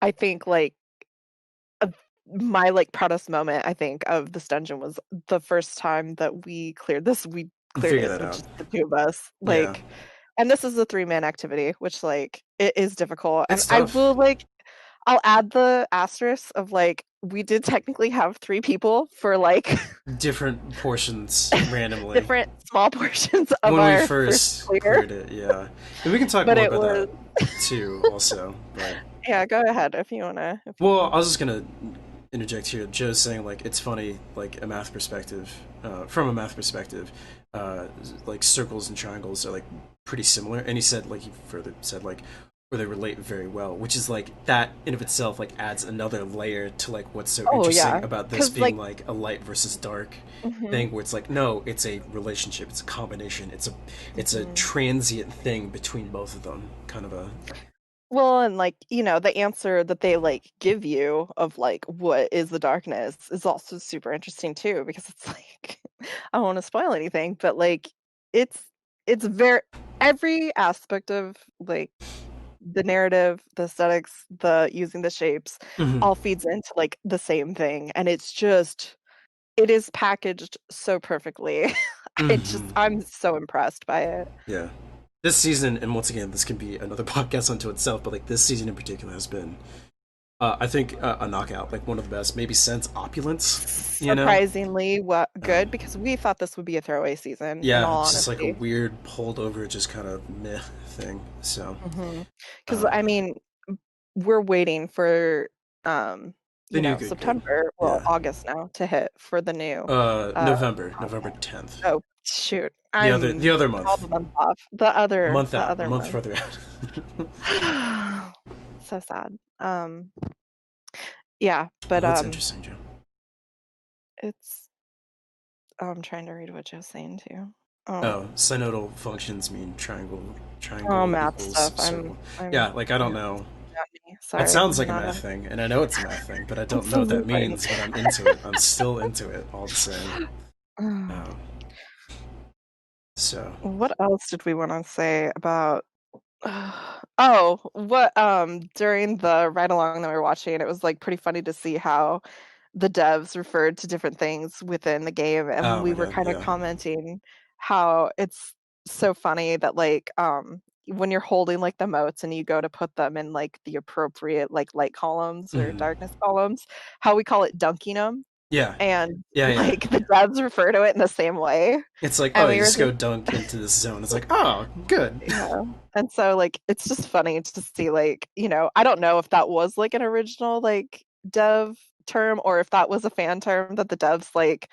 I think, like, my like proudest moment I think of this dungeon was the first time that we cleared Figure it that with out. just the two of us. Yeah, Like, and this is a three-man activity, which like it is difficult. And it's I tough. will like I'll add the asterisk of like we did technically have three people for like Different portions randomly different small portions of when we our first first clear, cleared it. Yeah, and we can talk but more it about was that too, also. But yeah, go ahead if you well, wanna. I was just gonna interject here. Joe's saying like it's funny, like a math perspective, from a math perspective, uh, like circles and triangles are like pretty similar. And he said like he further said like where they relate very well, which is like that in of itself like adds another layer to like what's so Oh interesting yeah. about this 'Cause being like like a light versus dark mhm, thing where it's like no, it's a relationship, it's a combination, it's a mhm. transient thing between both of them, kind of a Well, and like, the answer that they like give you of like what is the darkness is also super interesting too, because it's like I don't want to spoil anything, but like it's it's very every aspect of like the narrative, the aesthetics, the using the shapes Mhm. all feeds into like the same thing. And it's just it is packaged so perfectly. Mhm. I'm so impressed by it. Yeah. This season, and once again, this can be another podcast unto itself, but like this season in particular has been, I think, a knockout. Like one of the best, maybe since Opulence. You know, Surprisingly what good um, because we thought this would be a throwaway season, in yeah, all it's just like a honesty. weird pulled over, just kind of meh thing. So, Because I um, mean, we're waiting for, um, the new good good, September, well, yeah. August now to hit for the new, uh, November 10th. oh, shoot, The I'm other all month, the months off. month The out, a other month month. further out. So sad. Yeah, but, Oh, that's interesting, Joe. it's I'm trying to read what Joe's saying too. Um, Oh, synodal functions mean oh, triangle math equals stuff. circle. I'm Yeah, like I don't yeah, know. not me. That Sorry, sounds I'm like a not math a thing, and I know it's a math thing, but I don't know what that absolutely means. But I'm into it. I'm still into it all the same. not. Um, so, What else did we want to say about oh, what during the ride along that we were watching, it was like pretty funny to see how the devs referred to different things within the game, and oh we my were god, kind of yeah. commenting how it's so funny that like when you're holding like the motes and you go to put them in like the appropriate like light columns or Hmm. darkness columns, how we call it dunking them, Yeah, and yeah, yeah. like the devs refer to it in the same way, It's like, oh, and you we were just go just dunk into this zone. It's like, oh, good. yeah, and so, like, it's just funny to see, like, I don't know if that was, like, an original, like, dev term or if that was a fan term that the devs, like,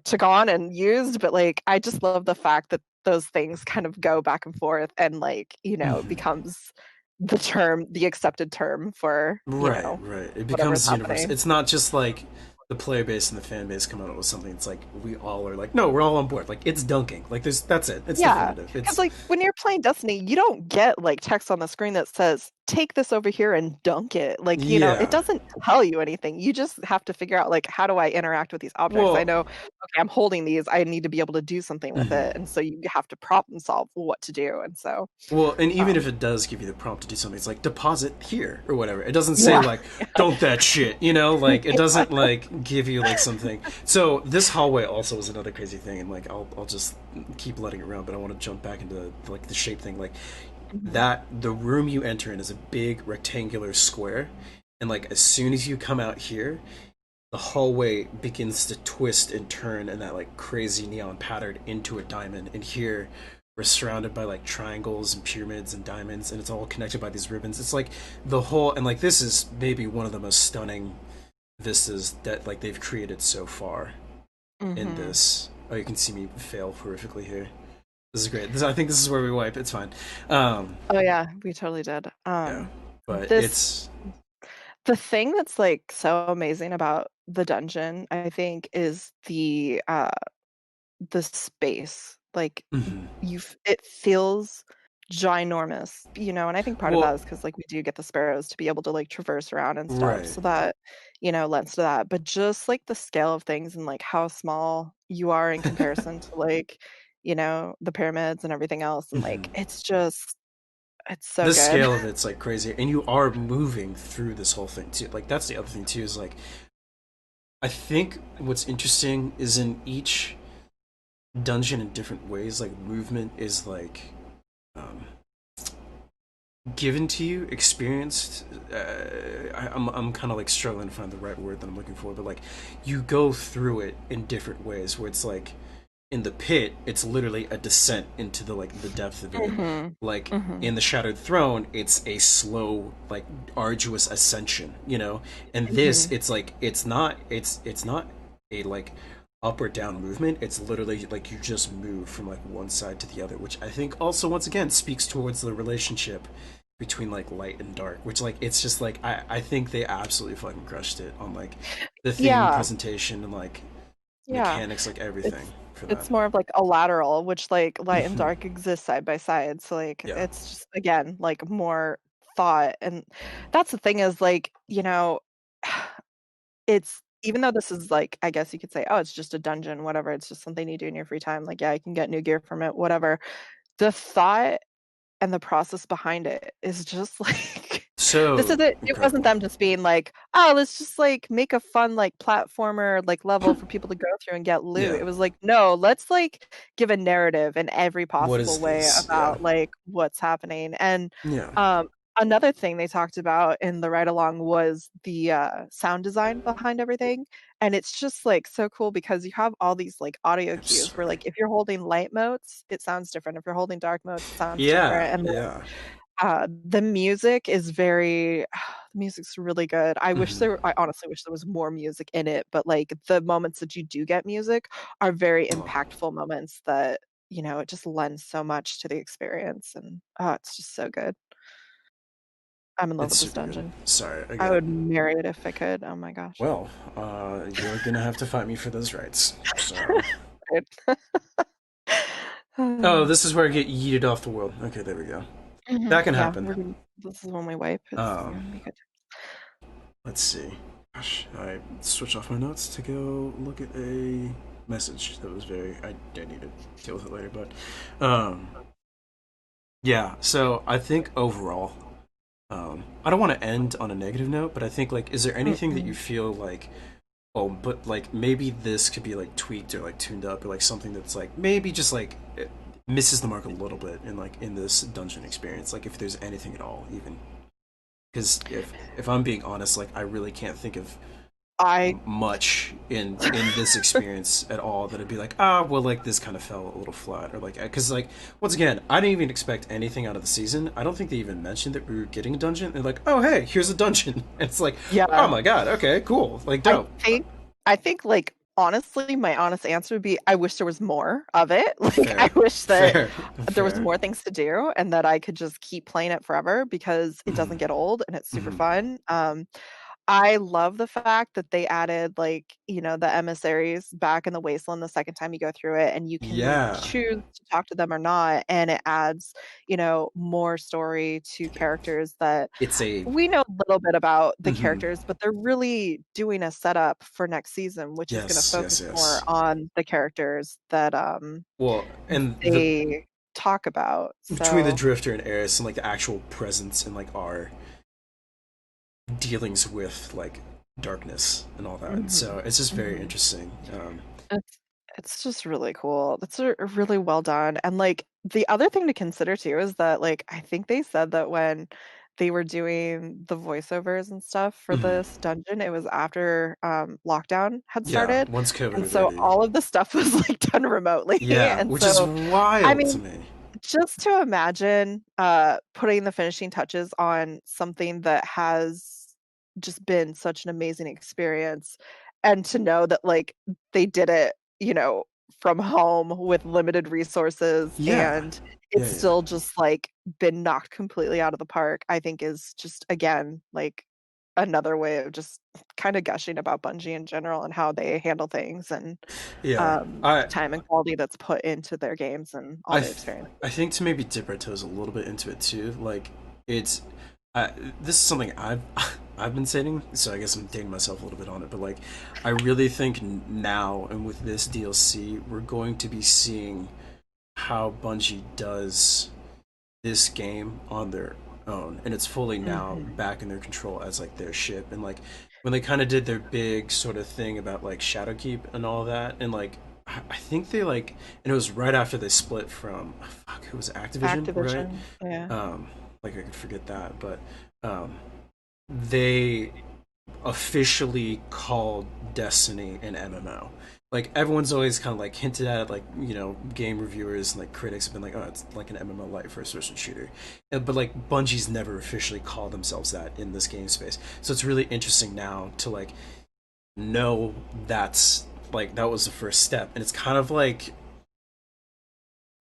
took on and used, but, like, I just love the fact that those things kind of go back and forth and, like, it Hmm. becomes the accepted term for, Right, right. It whatever's becomes universal. happening. It's not just like the player base and the fan base come out with something. It's like we all are like, no, we're all on board. Like it's dunking. Like that's it. It's Yeah, definitive. because It's like, when you're playing Destiny, you don't get, like, text on the screen that says, "Take this over here and dunk it." Like, it yeah. doesn't tell you anything. You just have to figure out, like, "How do I interact with these objects?" I Well, know, "Okay, I'm holding these, I need to be able to do something with mhm. it," and so you have to problem solve what to do, and so, Well, and even if um it does give you the prompt to do something, it's like deposit here or whatever. It doesn't say yeah. like don't that shit, like it doesn't like give you like something. So this hallway also was another crazy thing, and like I'll just keep letting it run, but I want to jump back into like the shape thing. Like Mhm, that, the room you enter in is a big rectangular square, and like as soon as you come out here, the hallway begins to twist and turn and that like crazy neon pattern into a diamond. And here we're surrounded by like triangles and pyramids and diamonds, and it's all connected by these ribbons. It's like the whole, and like this is maybe one of the most stunning vistas that like they've created so far in mhm. this. Oh, you can see me fail horrifically here. This is great. I think this is where we wipe. It's fine. Oh, yeah, we totally did. Yeah, but This it's. the thing that's, like, so amazing about the dungeon, I think, is the space, like, Mhm. it feels ginormous, and I think part of that Well, is because like, we do get the sparrows to be able to, like, traverse around and stuff, right. so that, lends to that, but just, like, the scale of things and, like, how small you are in comparison to, like, the pyramids and everything else, and, like, Mhm. it's just It's so The good. scale of it's like crazy, and you are moving through this whole thing too. Like that's the other thing too is like I think what's interesting is in each dungeon in different ways. Like movement is like um, given to you, experienced. I'm kind of like struggling to find the right word that I'm looking for, but like you go through it in different ways. Where it's like in the pit, it's literally a descent into the like the depth of it. Mhm. Like Mhm. in the Shattered Throne, it's a slow, like arduous ascension, you know. And this, Mhm. it's like it's not a like up or down movement. It's literally like you just move from like one side to the other, which I think also once again speaks towards the relationship between like light and dark, which like it's just like I think they absolutely fucking crushed it on like the theme Yeah. presentation and like Yeah. mechanics, like everything It's for that. it's more of like a lateral, which like light and Hmm. dark exist side by side. So like Yeah. it's just again like more thought. And that's the thing is like, it's even though this is like I guess you could say, oh, it's just a dungeon, whatever, it's just something you do in your free time. Like, yeah, you can get new gear from it, whatever. The thought and the process behind it is just like this is So it wasn't incredible. them just being like, "Oh, let's just, like, make a fun, like, platformer, like, level for people to go through and get loot." Yeah. It was like, "No, let's, like, give a narrative in every What possible is way this? Yeah. about, like, what's happening." And, Yeah. um, another thing they talked about in the ride along was the, sound design behind everything, and it's just, like, so cool because you have all these, like, audio I'm cues where, sorry. like, if you're holding light modes, it sounds different. If you're holding dark modes, it sounds Yeah. different, and Yeah. the music is very the music's really good. Hmm. I honestly wish there was more music in it, but, like, the moments that you do get music are very Oh, impactful moments that, it just lends so much to the experience, and, it's just so good. I'm in love it's with this super good. dungeon. Sorry, I I got. would marry it if I could. Oh my gosh. Well, you're gonna have to fight me for those rights. So. Oh, this is where I get yeeted off the world. Okay, there we go. Mhm. That can Yeah, happen. this is when we wipe. It's Um, gonna be good. let's see. Gosh, I switch off my notes to go look at a message that was very. I need to deal with it later, but yeah. So I think overall, I don't want to end on a negative note, but I think like, is there anything that you Mm-mm. feel like, oh, but like maybe this could be like tweaked or like tuned up or like something that's like maybe just like it misses the mark a little bit in like in this dungeon experience, like if there's anything at all, even because if I'm being honest, like I really can't think of I much in this experience at all that'd be like well like this kind of fell a little flat or like because like once again I didn't even expect anything out of the season. I don't think they even mentioned that we were getting a dungeon. They're like, oh hey, here's a dungeon. And it's like, oh yeah. my god, okay, cool, like I dope. think I think, like, honestly, my honest answer would be I wish there was more of it. Like, I Fair, wish that fair, there was fair. more things to do and that I could just keep playing it forever because it Mhm, doesn't get old and it's super mhm. fun. I love the fact that they added, like, the emissaries back in the wasteland the second time you go through it, and you can Yeah, choose to talk to them or not, and it adds, more story to characters that it's a we know a little bit about the mhm. characters, but they're really doing a setup for next season, which is gonna Yes, yes, focus more yes. on the characters that, Well, and the they talk about, between the so Drifter and Eris and like the actual presence and like our dealings with like darkness and all that. And mhm, so it's just very mhm. interesting. It's it's just really cool. That's really well done, and, like, the other thing to consider too is that, like, I think they said that when they were doing the voiceovers and stuff for Mhm. this dungeon, it was after, lockdown had Yeah, started, once COVID and had so already. all of the stuff was, like, done remotely, Yeah, and which is so, I wild to mean, me. just to imagine, putting the finishing touches on something that has just been such an amazing experience, and to know that, like, they did it, from home with limited resources, Yeah, and yeah, it's yeah, still just, like, been knocked completely out of the park, I think is just, again, like, another way of just kinda gushing about Bungie in general and how they handle things and, yeah. I time and quality that's put into their games and all I the th- experience. I think to maybe dip our toes a little bit into it too. Like it's I, this is something I've I've been saying, so I guess I'm dating myself a little bit on it. But like, I really think now and with this DLC, we're going to be seeing how Bungie does this game on their own, and it's fully now Hmm. back in their control as like their ship. And like when they kind of did their big sort of thing about like Shadowkeep and all that, and like I think they like, and it was right after they split from fuck, who was it, Activision, right? Activision, yeah. Um, like I could forget that, but um, they officially called Destiny an MMO. Like everyone's always kind of like hinted at it, like game reviewers and like critics have been like, oh, it's like an MMO light first person shooter, but like Bungie's never officially called themselves that in this game space. So it's really interesting now to like know that's like that was the first step, and it's kind of like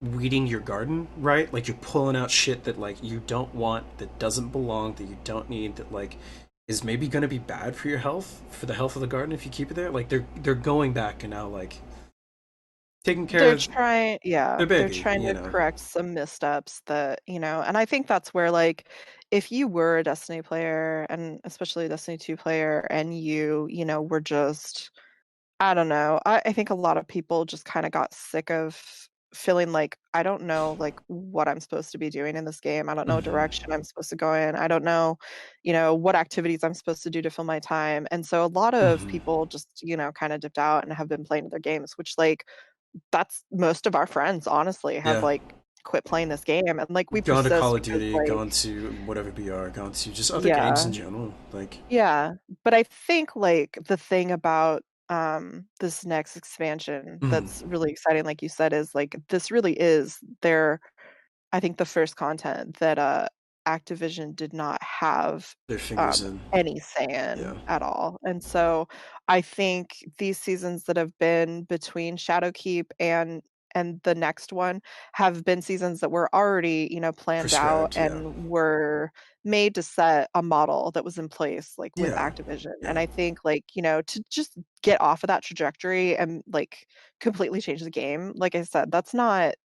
weeding your garden, right? Like you're pulling out shit that like you don't want, that doesn't belong, that you don't need, that like is maybe going to be bad for your health, for the health of the garden if you keep it there. Like they're going back and now like taking care They're of trying, yeah, their they're baby, trying you to know. correct some missteps that, and I think that's where, like, if you were a Destiny player, and especially a Destiny 2 player, and were just, I don't know, I think a lot of people just kind of got sick of feeling like, I don't know, like, what I'm supposed to be doing in this game. I don't know what Mm-hmm. direction I'm supposed to go in. I don't know, what activities I'm supposed to do to fill my time. And so a lot of Mm-hmm. people just, kind of dipped out and have been playing other games, which, like, that's most of our friends honestly have Yeah, like quit playing this game, and like we gone to Call persist of because Duty, like gone to whatever BR, gone to just other games yeah, in general. Like, yeah, but I think like the thing about this next expansion mm, that's really exciting, like you said, is like this really is their, I think, the first content that Activision did not have their fingers in. any say in Yeah. at all. And so I think these seasons that have been between Shadowkeep and the next one have been seasons that were already, planned out Prescribed. Yeah. and were made to set a model that was in place like with Yeah. Activision. And Yeah. I think like, to just get off of that trajectory and like completely change the game, like I said, that's not,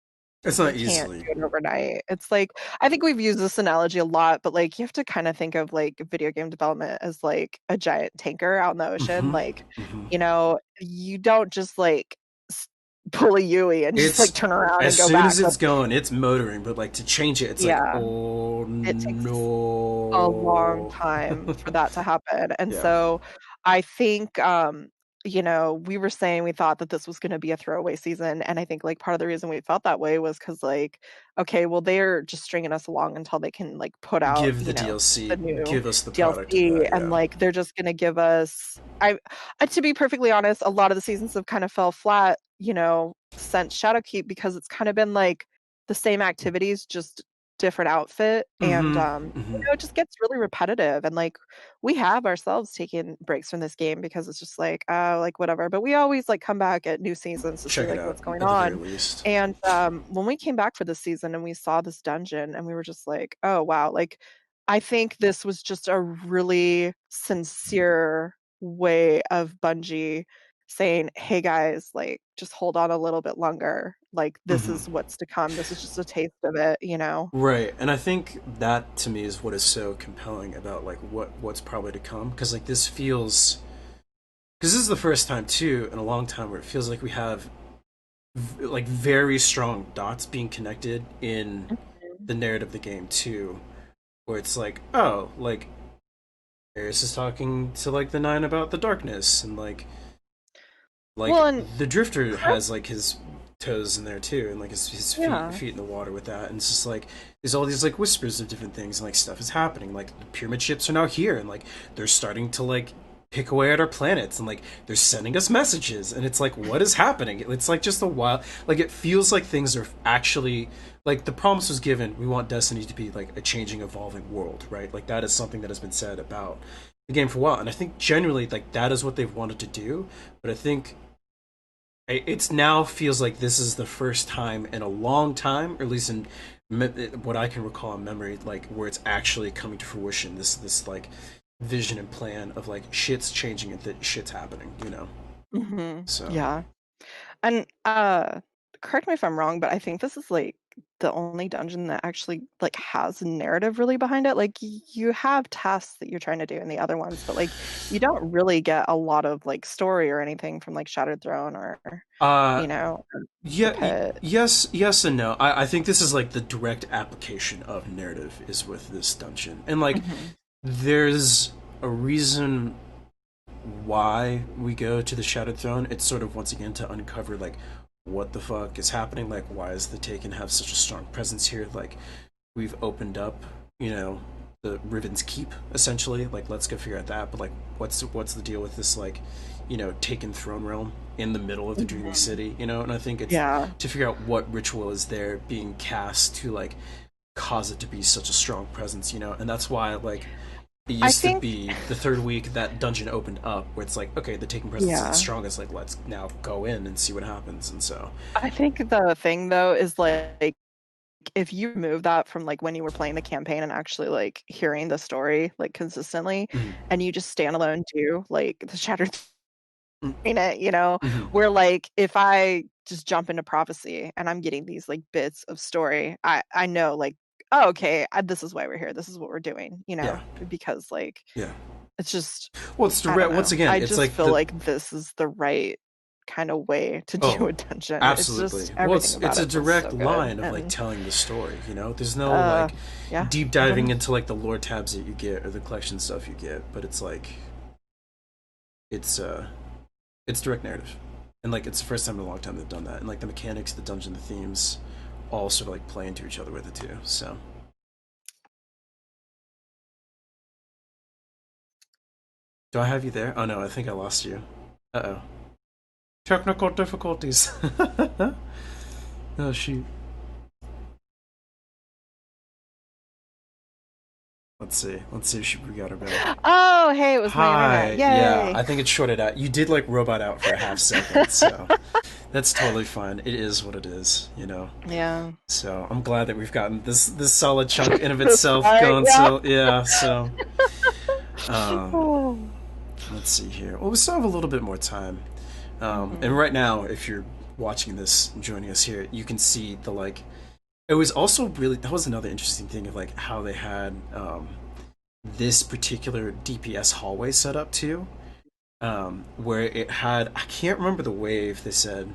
It's you not can't easily. do it overnight. It's like, I think we've used this analogy a lot, but like you have to kind of think of like video game development as like a giant tanker out in the ocean. Mm-hmm. Like, Mm-hmm. you don't just like s- pull a Yui and just like It's turn around and as go soon back. as it's That's, going, it's motoring, but like to change it, it's like, yeah, oh it takes a long no. time for that to happen. And Yeah. so I think we were saying we thought that this was going to be a throwaway season, and I think like part of the reason we felt that way was cuz like, okay, well, they're just stringing us along until they can like put out, Give the the DLC, new give us the product of DLC, that. and Yeah. like they're just going to give us to be perfectly honest, a lot of the seasons have kind of fell flat, since Shadowkeep, because it's kind of been like the same activities, just different outfit. And Mm-hmm. Mm-hmm. it just gets really repetitive, and like we have ourselves taken breaks from this game because it's just like, like whatever, but we always like come back at new seasons to see Check it like out what's going at the very on. least. And when we came back for this season and we saw this dungeon, and we were just like, oh wow, like I think this was just a really sincere way of Bungie saying, hey guys, like just hold on a little bit longer, like this Mm-hmm. is what's to come, this is just a taste of it. Right, and I think that to me is what is so compelling about like what's probably to come, because like this feels, because this is the first time too in a long time where it feels like we have like very strong dots being connected in the narrative of the game too, where it's like, oh, like Eris is talking to like the Nine about the darkness, and like Well, and the Drifter correct, has like his toes in there too, and like his feet yeah. feet in the water with that, and it's just like there's all these like whispers of different things, and like stuff is happening. Like the pyramid ships are now here, and like they're starting to like pick away at our planets, and like they're sending us messages, and it's like what is happening? It's like just a while, like it feels like things are actually like the promise was given. We want Destiny to be like a changing, evolving world, right? Like that is something that has been said about the game for a while, and I think generally like that is what they've wanted to do. But I think it's now feels like this is the first time in a long time, or at least in what I can recall in memory, like where it's actually coming to fruition. This like vision and plan of like shit's changing and that shit's happening. You know. So Yeah. And correct me if I'm wrong, but I think this is like the only dungeon that actually like has narrative really behind it. Like you have tasks that you're trying to do in the other ones, but like you don't really get a lot of like story or anything from like Shattered Throne or Uh, you know the yeah, pit. yes and no. I think this is like the direct application of narrative is with this dungeon, and like Hmm. there's a reason why we go to the Shattered Throne. It's sort of once again to uncover like what the fuck is happening. Like, why does the Taken have such a strong presence here? Like, we've opened up, the Riven's Keep essentially. Like, let's go figure out that. But like, what's the deal with this like, Taken throne realm in the middle of the Dreaming Hmm. City? And I think it's Yeah, to figure out what ritual is there being cast to like cause it to be such a strong presence. And that's why like it I used to think be the third week that dungeon opened up where it's like, okay, the Taken presence is the yeah. strongest, like let's now go in and see what happens. And so I think the thing though is like if you remove that from like when you were playing the campaign and actually like hearing the story like consistently mm-hmm. and you just stand alone do like the Shattered Mm-hmm. in it, where like if I just jump into prophecy and I'm getting these like bits of story, I know like, oh, okay, this is why we're here. This is what we're doing, Yeah, because like yeah. it's just Well, it's I don't direct. Once know. again, I it's just like feel the like this is the right kind of way to do oh, a dungeon. It's absolutely. just Well, everything it's about a it feels direct so good. line of like And telling the story. There's no uh like yeah, deep I don't diving know. into like the lore tabs that you get or the collection stuff you get, but it's like it's uh it's direct narrative, and like it's the first time in a long time they've done that, and like the mechanics, the dungeon, the themes, all sort of like play into each other with it too. So, do I have you there? Oh no, I think I lost you. Uh oh, technical difficulties. Oh shoot. Let's see. Let's see if we got her back. Oh, hey, it was my internet. Hi. Yeah, Yay. I think it shorted out. You did like robot out for a half second, so that's totally fine. It is what it is. Yeah. So I'm glad that we've gotten this solid chunk in of The itself start, going. yeah. So yeah. So um, Oh. let's see here. Well, we still have a little bit more time. And Hmm. right now, if you're watching this, joining us here, you can see the like. It was also really that was another interesting thing of like how they had this particular DPS hallway set up too, where it had I can't remember the wave they said,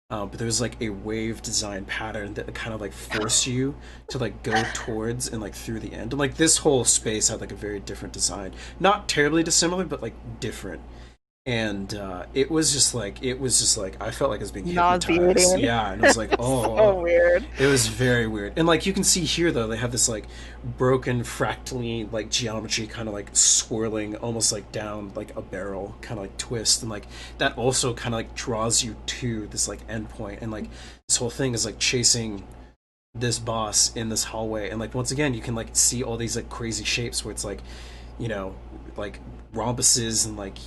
but there was like a wave design pattern that kind of like forced you to like go towards and like through the end. And like this whole space had like a very different design, not terribly dissimilar, but like different. And it was just like I felt like I was being hypnotized. Nauseating. Yeah, and it was like, So oh, weird. it was very weird. And like you can see here though, they have this like broken fractally like geometry kind of like swirling almost like down like a barrel kind of like twist, and like that also kind of like draws you to this like endpoint, and like this whole thing is like chasing this boss in this hallway, and like once again you can like see all these like crazy shapes where it's like, you know like rhombuses and like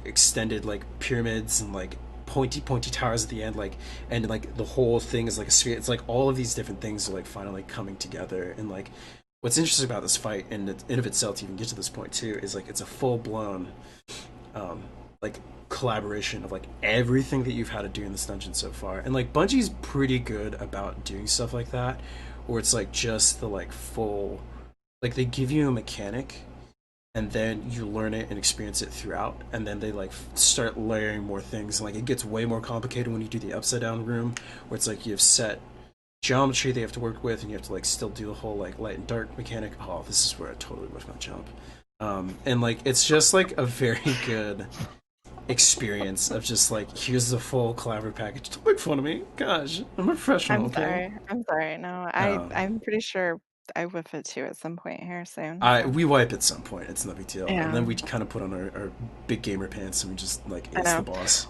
extended like pyramids and like pointy towers at the end, like, and like the whole thing is like a sphere. It's like all of these different things are like finally coming together, and like what's interesting about this fight in of itself to even get to this point too is like it's a full-blown um like collaboration of like everything that you've had to do in this dungeon so far. And like Bungie's pretty good about doing stuff like that, where it's like just the like full, like they give you a mechanic and then you learn it and experience it throughout, and then they like start layering more things, and like it gets way more complicated when you do the upside down room, where it's like you have set geometry they have to work with, and you have to like still do the whole like light and dark mechanic. Oh, this is where I totally whiffed my jump. And like it's just like a very good experience of just like here's the full collaborative package. Don't make fun of me, gosh, I'm a professional, I'm okay? sorry. I'm sorry. No, um I'm pretty sure I whiff it too at some point here soon. I So we wipe at some point, it's no big deal, and yeah. then we kind of put on our big gamer pants and we just like I ace the know. boss.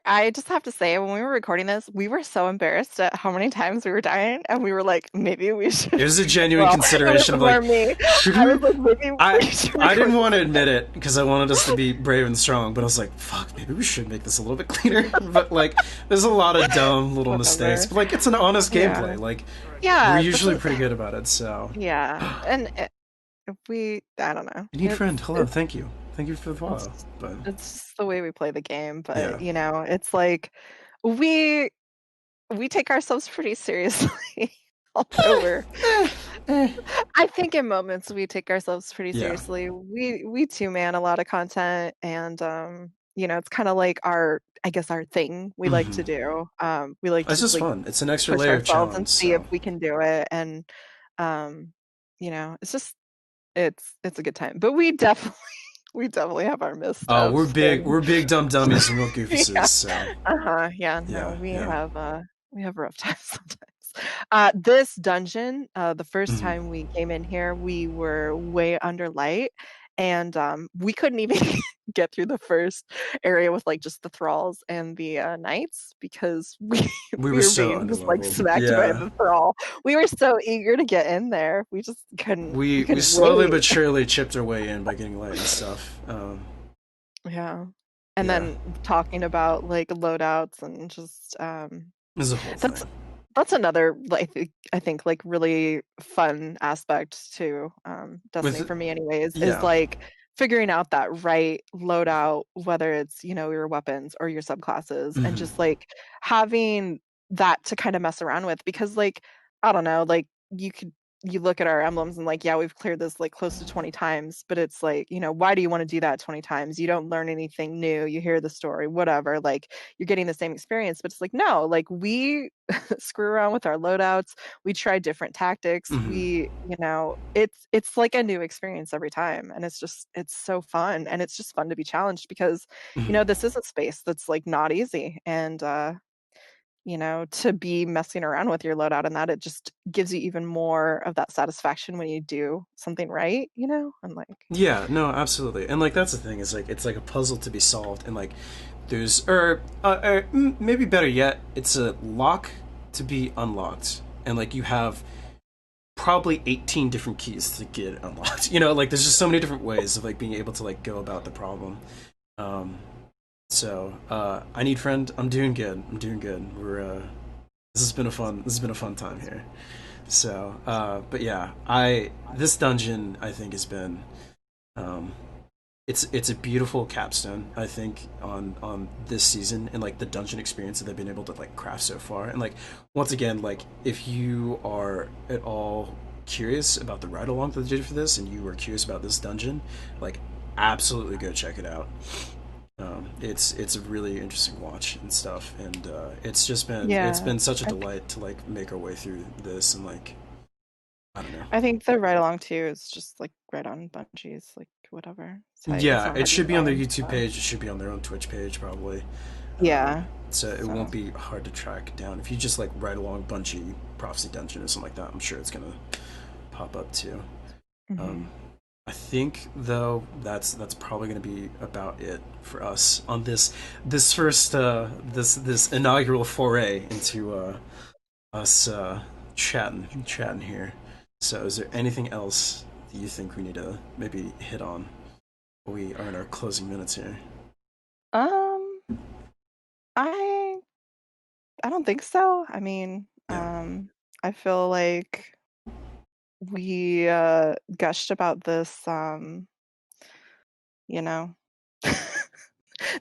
I just have to say, when we were recording this, we were so embarrassed at how many times we were dying, and we were like, maybe we should. It was a genuine Well, it was consideration of like, more me. should I we? was like, maybe I we should I didn't record want to this admit it because I wanted us to be brave and strong, but I was like, fuck, maybe we should make this a little bit cleaner. But like, there's a lot of dumb little mistakes, whatever. but like, it's an honest Yeah. gameplay. Like, we're Yeah, this usually is, pretty good about it. So, yeah. And I don't know. you need friend. Hello, thank you for the follow. It's, But it's just the way we play the game, but yeah, it's like we we take ourselves pretty seriously. Although we're Eh, eh. I think in moments we take ourselves pretty Yeah. seriously. We two-man a lot of content and it's kind of like our I guess our thing we like to Hmm. do. We like to It's just just like fun. It's an extra push layer of ourselves and challenge. see if So, we can do it and um it's just it's a good time. But we definitely we definitely have our missteps and we're big dumb dummies and real goofuses. yeah. So, Uh-huh. Yeah, no, yeah, yeah. we have rough times sometimes. This dungeon, the first Hmm. time we came in here, we were way under light and we couldn't even get through the first area with like just the thralls and the knights because we We we were were so being just like underleveled. smacked by Yeah. the thrall. We were so eager to get in there. We just we We couldn't slowly wait. but surely chipped our way in by getting light and stuff. Yeah. And Yeah. then talking about like loadouts and just It's a whole that's thing. that's another like I think like really fun aspect to Destiny With for me anyways is yeah. like figuring out that right loadout, whether it's your weapons or your subclasses, and Hmm. just like having that to kind of mess around with because like I don't know, like you look at our emblems and like yeah we've cleared this like close to 20 times, but it's like why do you want to do that 20 times? You don't learn anything new, you hear the story, whatever, like you're getting the same experience, but it's like no, like we screw around with our loadouts, we try different tactics, Hmm. it's like a new experience every time, and it's so fun, and it's just fun to be challenged because Hmm. this is a space that's like not easy, and to be messing around with your loadout and that it just gives you even more of that satisfaction when you do something right, and like Yeah, no, absolutely. And like that's the thing is like it's like a puzzle to be solved, and like there's maybe better yet, it's a lock to be unlocked, and like you have probably 18 different keys to get it unlocked. Like there's just so many different ways of like being able to like go about the problem. Um, I need friend. I'm doing good. I'm doing good. This has been a fun time here. But yeah, I this dungeon I think has been um, it's a beautiful capstone I think on this season and like the dungeon experience that they've been able to like craft so far. And like once again, like if you are at all curious about the ride along that they did for this and you are curious about this dungeon, like absolutely go check it out. It's a really interesting watch and stuff, and it's yeah been such a I, delight to like make our way through this and like I don't know. I think the ride along too is just like right on Bungie's like whatever site, it's Yeah, not it hard to should be on their find, YouTube so page. It should be on their own Twitch page probably. yeah, So it won't so be hard to track down. If you just like ride along Bungie Prophecy Dungeon or something like that, I'm sure it's gonna pop up too. mhm. Um, I think though that's probably going to be about it for us on this first this inaugural foray into us chatting here. So is there anything else that you think we need to maybe hit on? We are in our closing minutes here. um I I don't think so. I mean, Yeah. I feel like we gushed about this, you know,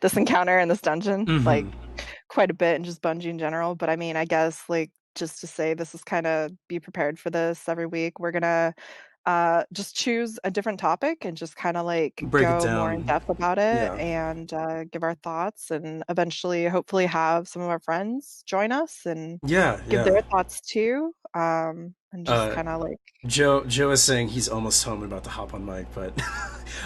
this encounter in this dungeon, like Mm-hmm. quite a bit, and just Bungie in general. But I mean, I guess like just to say this is kind of be prepared for this every week. We're gonna just choose a different topic and just kind of like Break it go more in down. depth about it Yeah. and give our thoughts and eventually hopefully have some of our friends join us and Yeah. give Yeah. their thoughts too. And just Uh, kind of like Joe is saying he's almost home and about to hop on mic, but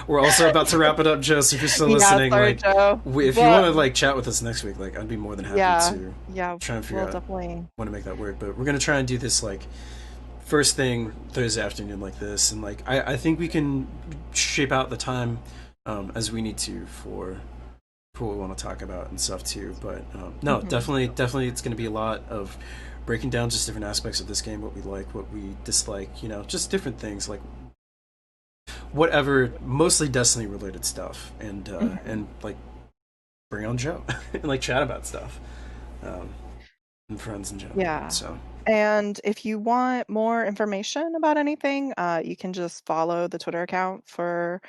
we're also about to wrap it up, Joe. So if you're still yeah, listening, sorry, like, Joe. if you want But to like chat with us next week, like, I'd be more than happy yeah, to yeah, try and figure we'll out definitely. when to make that work. But we're gonna try and do this like first thing Thursday afternoon, like this, and like I think we can shape out the time as we need to for what we want to talk about and stuff too. But no, Mhm. definitely, it's going to be a lot of breaking down just different aspects of this game, what we like, what we dislike, just different things like whatever, mostly Destiny related stuff, Mhm. and like bring on Joe and like chat about stuff, um, and friends in general. Yeah. So And if you want more information about anything, you can just follow the Twitter account for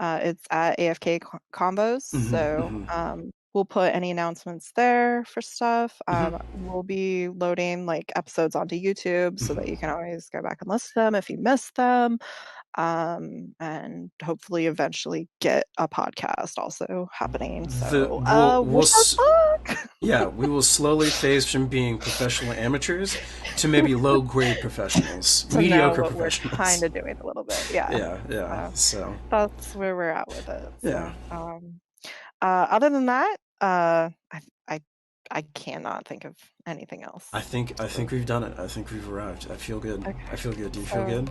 it's at AFK Combos. mm-hmm, So mm-hmm. we'll put any announcements there for stuff. Hmm. We'll be loading like episodes onto YouTube so that Hmm. you can always go back and listen to them if you missed them. And hopefully eventually get a podcast also happening. The So, we'll wish us luck. Yeah, we will slowly phase from being professional amateurs to maybe low grade professionals, To know mediocre what we're kind professionals. of doing a little bit. Yeah. Yeah, yeah. So So, that's where we're at with it. yeah. So, other than that, I I cannot think of anything else. I think we've done it. I think we've arrived. I feel good. Okay. I feel good. Do you feel So good?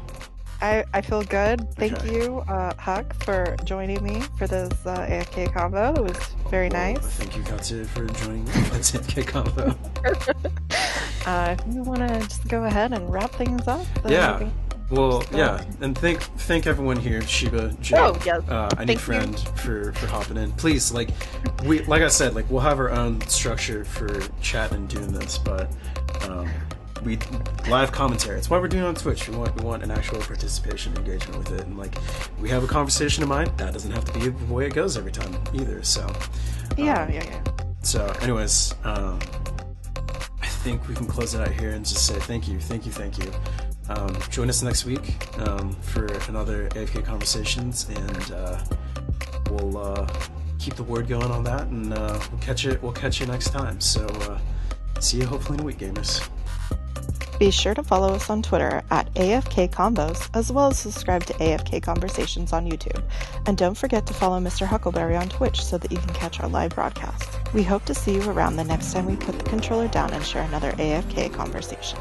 I feel good. Thank Okay. you, Huck, for joining me for this AFK combo. It was very Well, nice. thank you, Katya, for joining me. Let's hit K combo. If you want to just go ahead and wrap things up, then we Yeah. can Well, just go yeah, ahead. and thank everyone here, Shiba, Joe, Oh, yes. a new Thank you. friend for hopping in. Please, like I said, like we'll have our own structure for chat and doing this, but we live commentary. It's why we're doing it on Twitch. We want an actual participation, engagement with it, and like we have a conversation in mind. That doesn't have to be the way it goes every time either. So, Yeah, um, yeah, yeah. anyways, I think we can close it out here and just say thank you, thank you, thank you. Join us next week for another AFK Conversations, and we'll keep the word going on that, and we'll catch you next time. So see you hopefully in a week, gamers. Be sure to follow us on Twitter at AFK Combos, as well as subscribe to AFK Conversations on YouTube. And don't forget to follow Mr. Hucklebeary on Twitch so that you can catch our live broadcasts. We hope to see you around the next time we put the controller down and share another AFK conversation.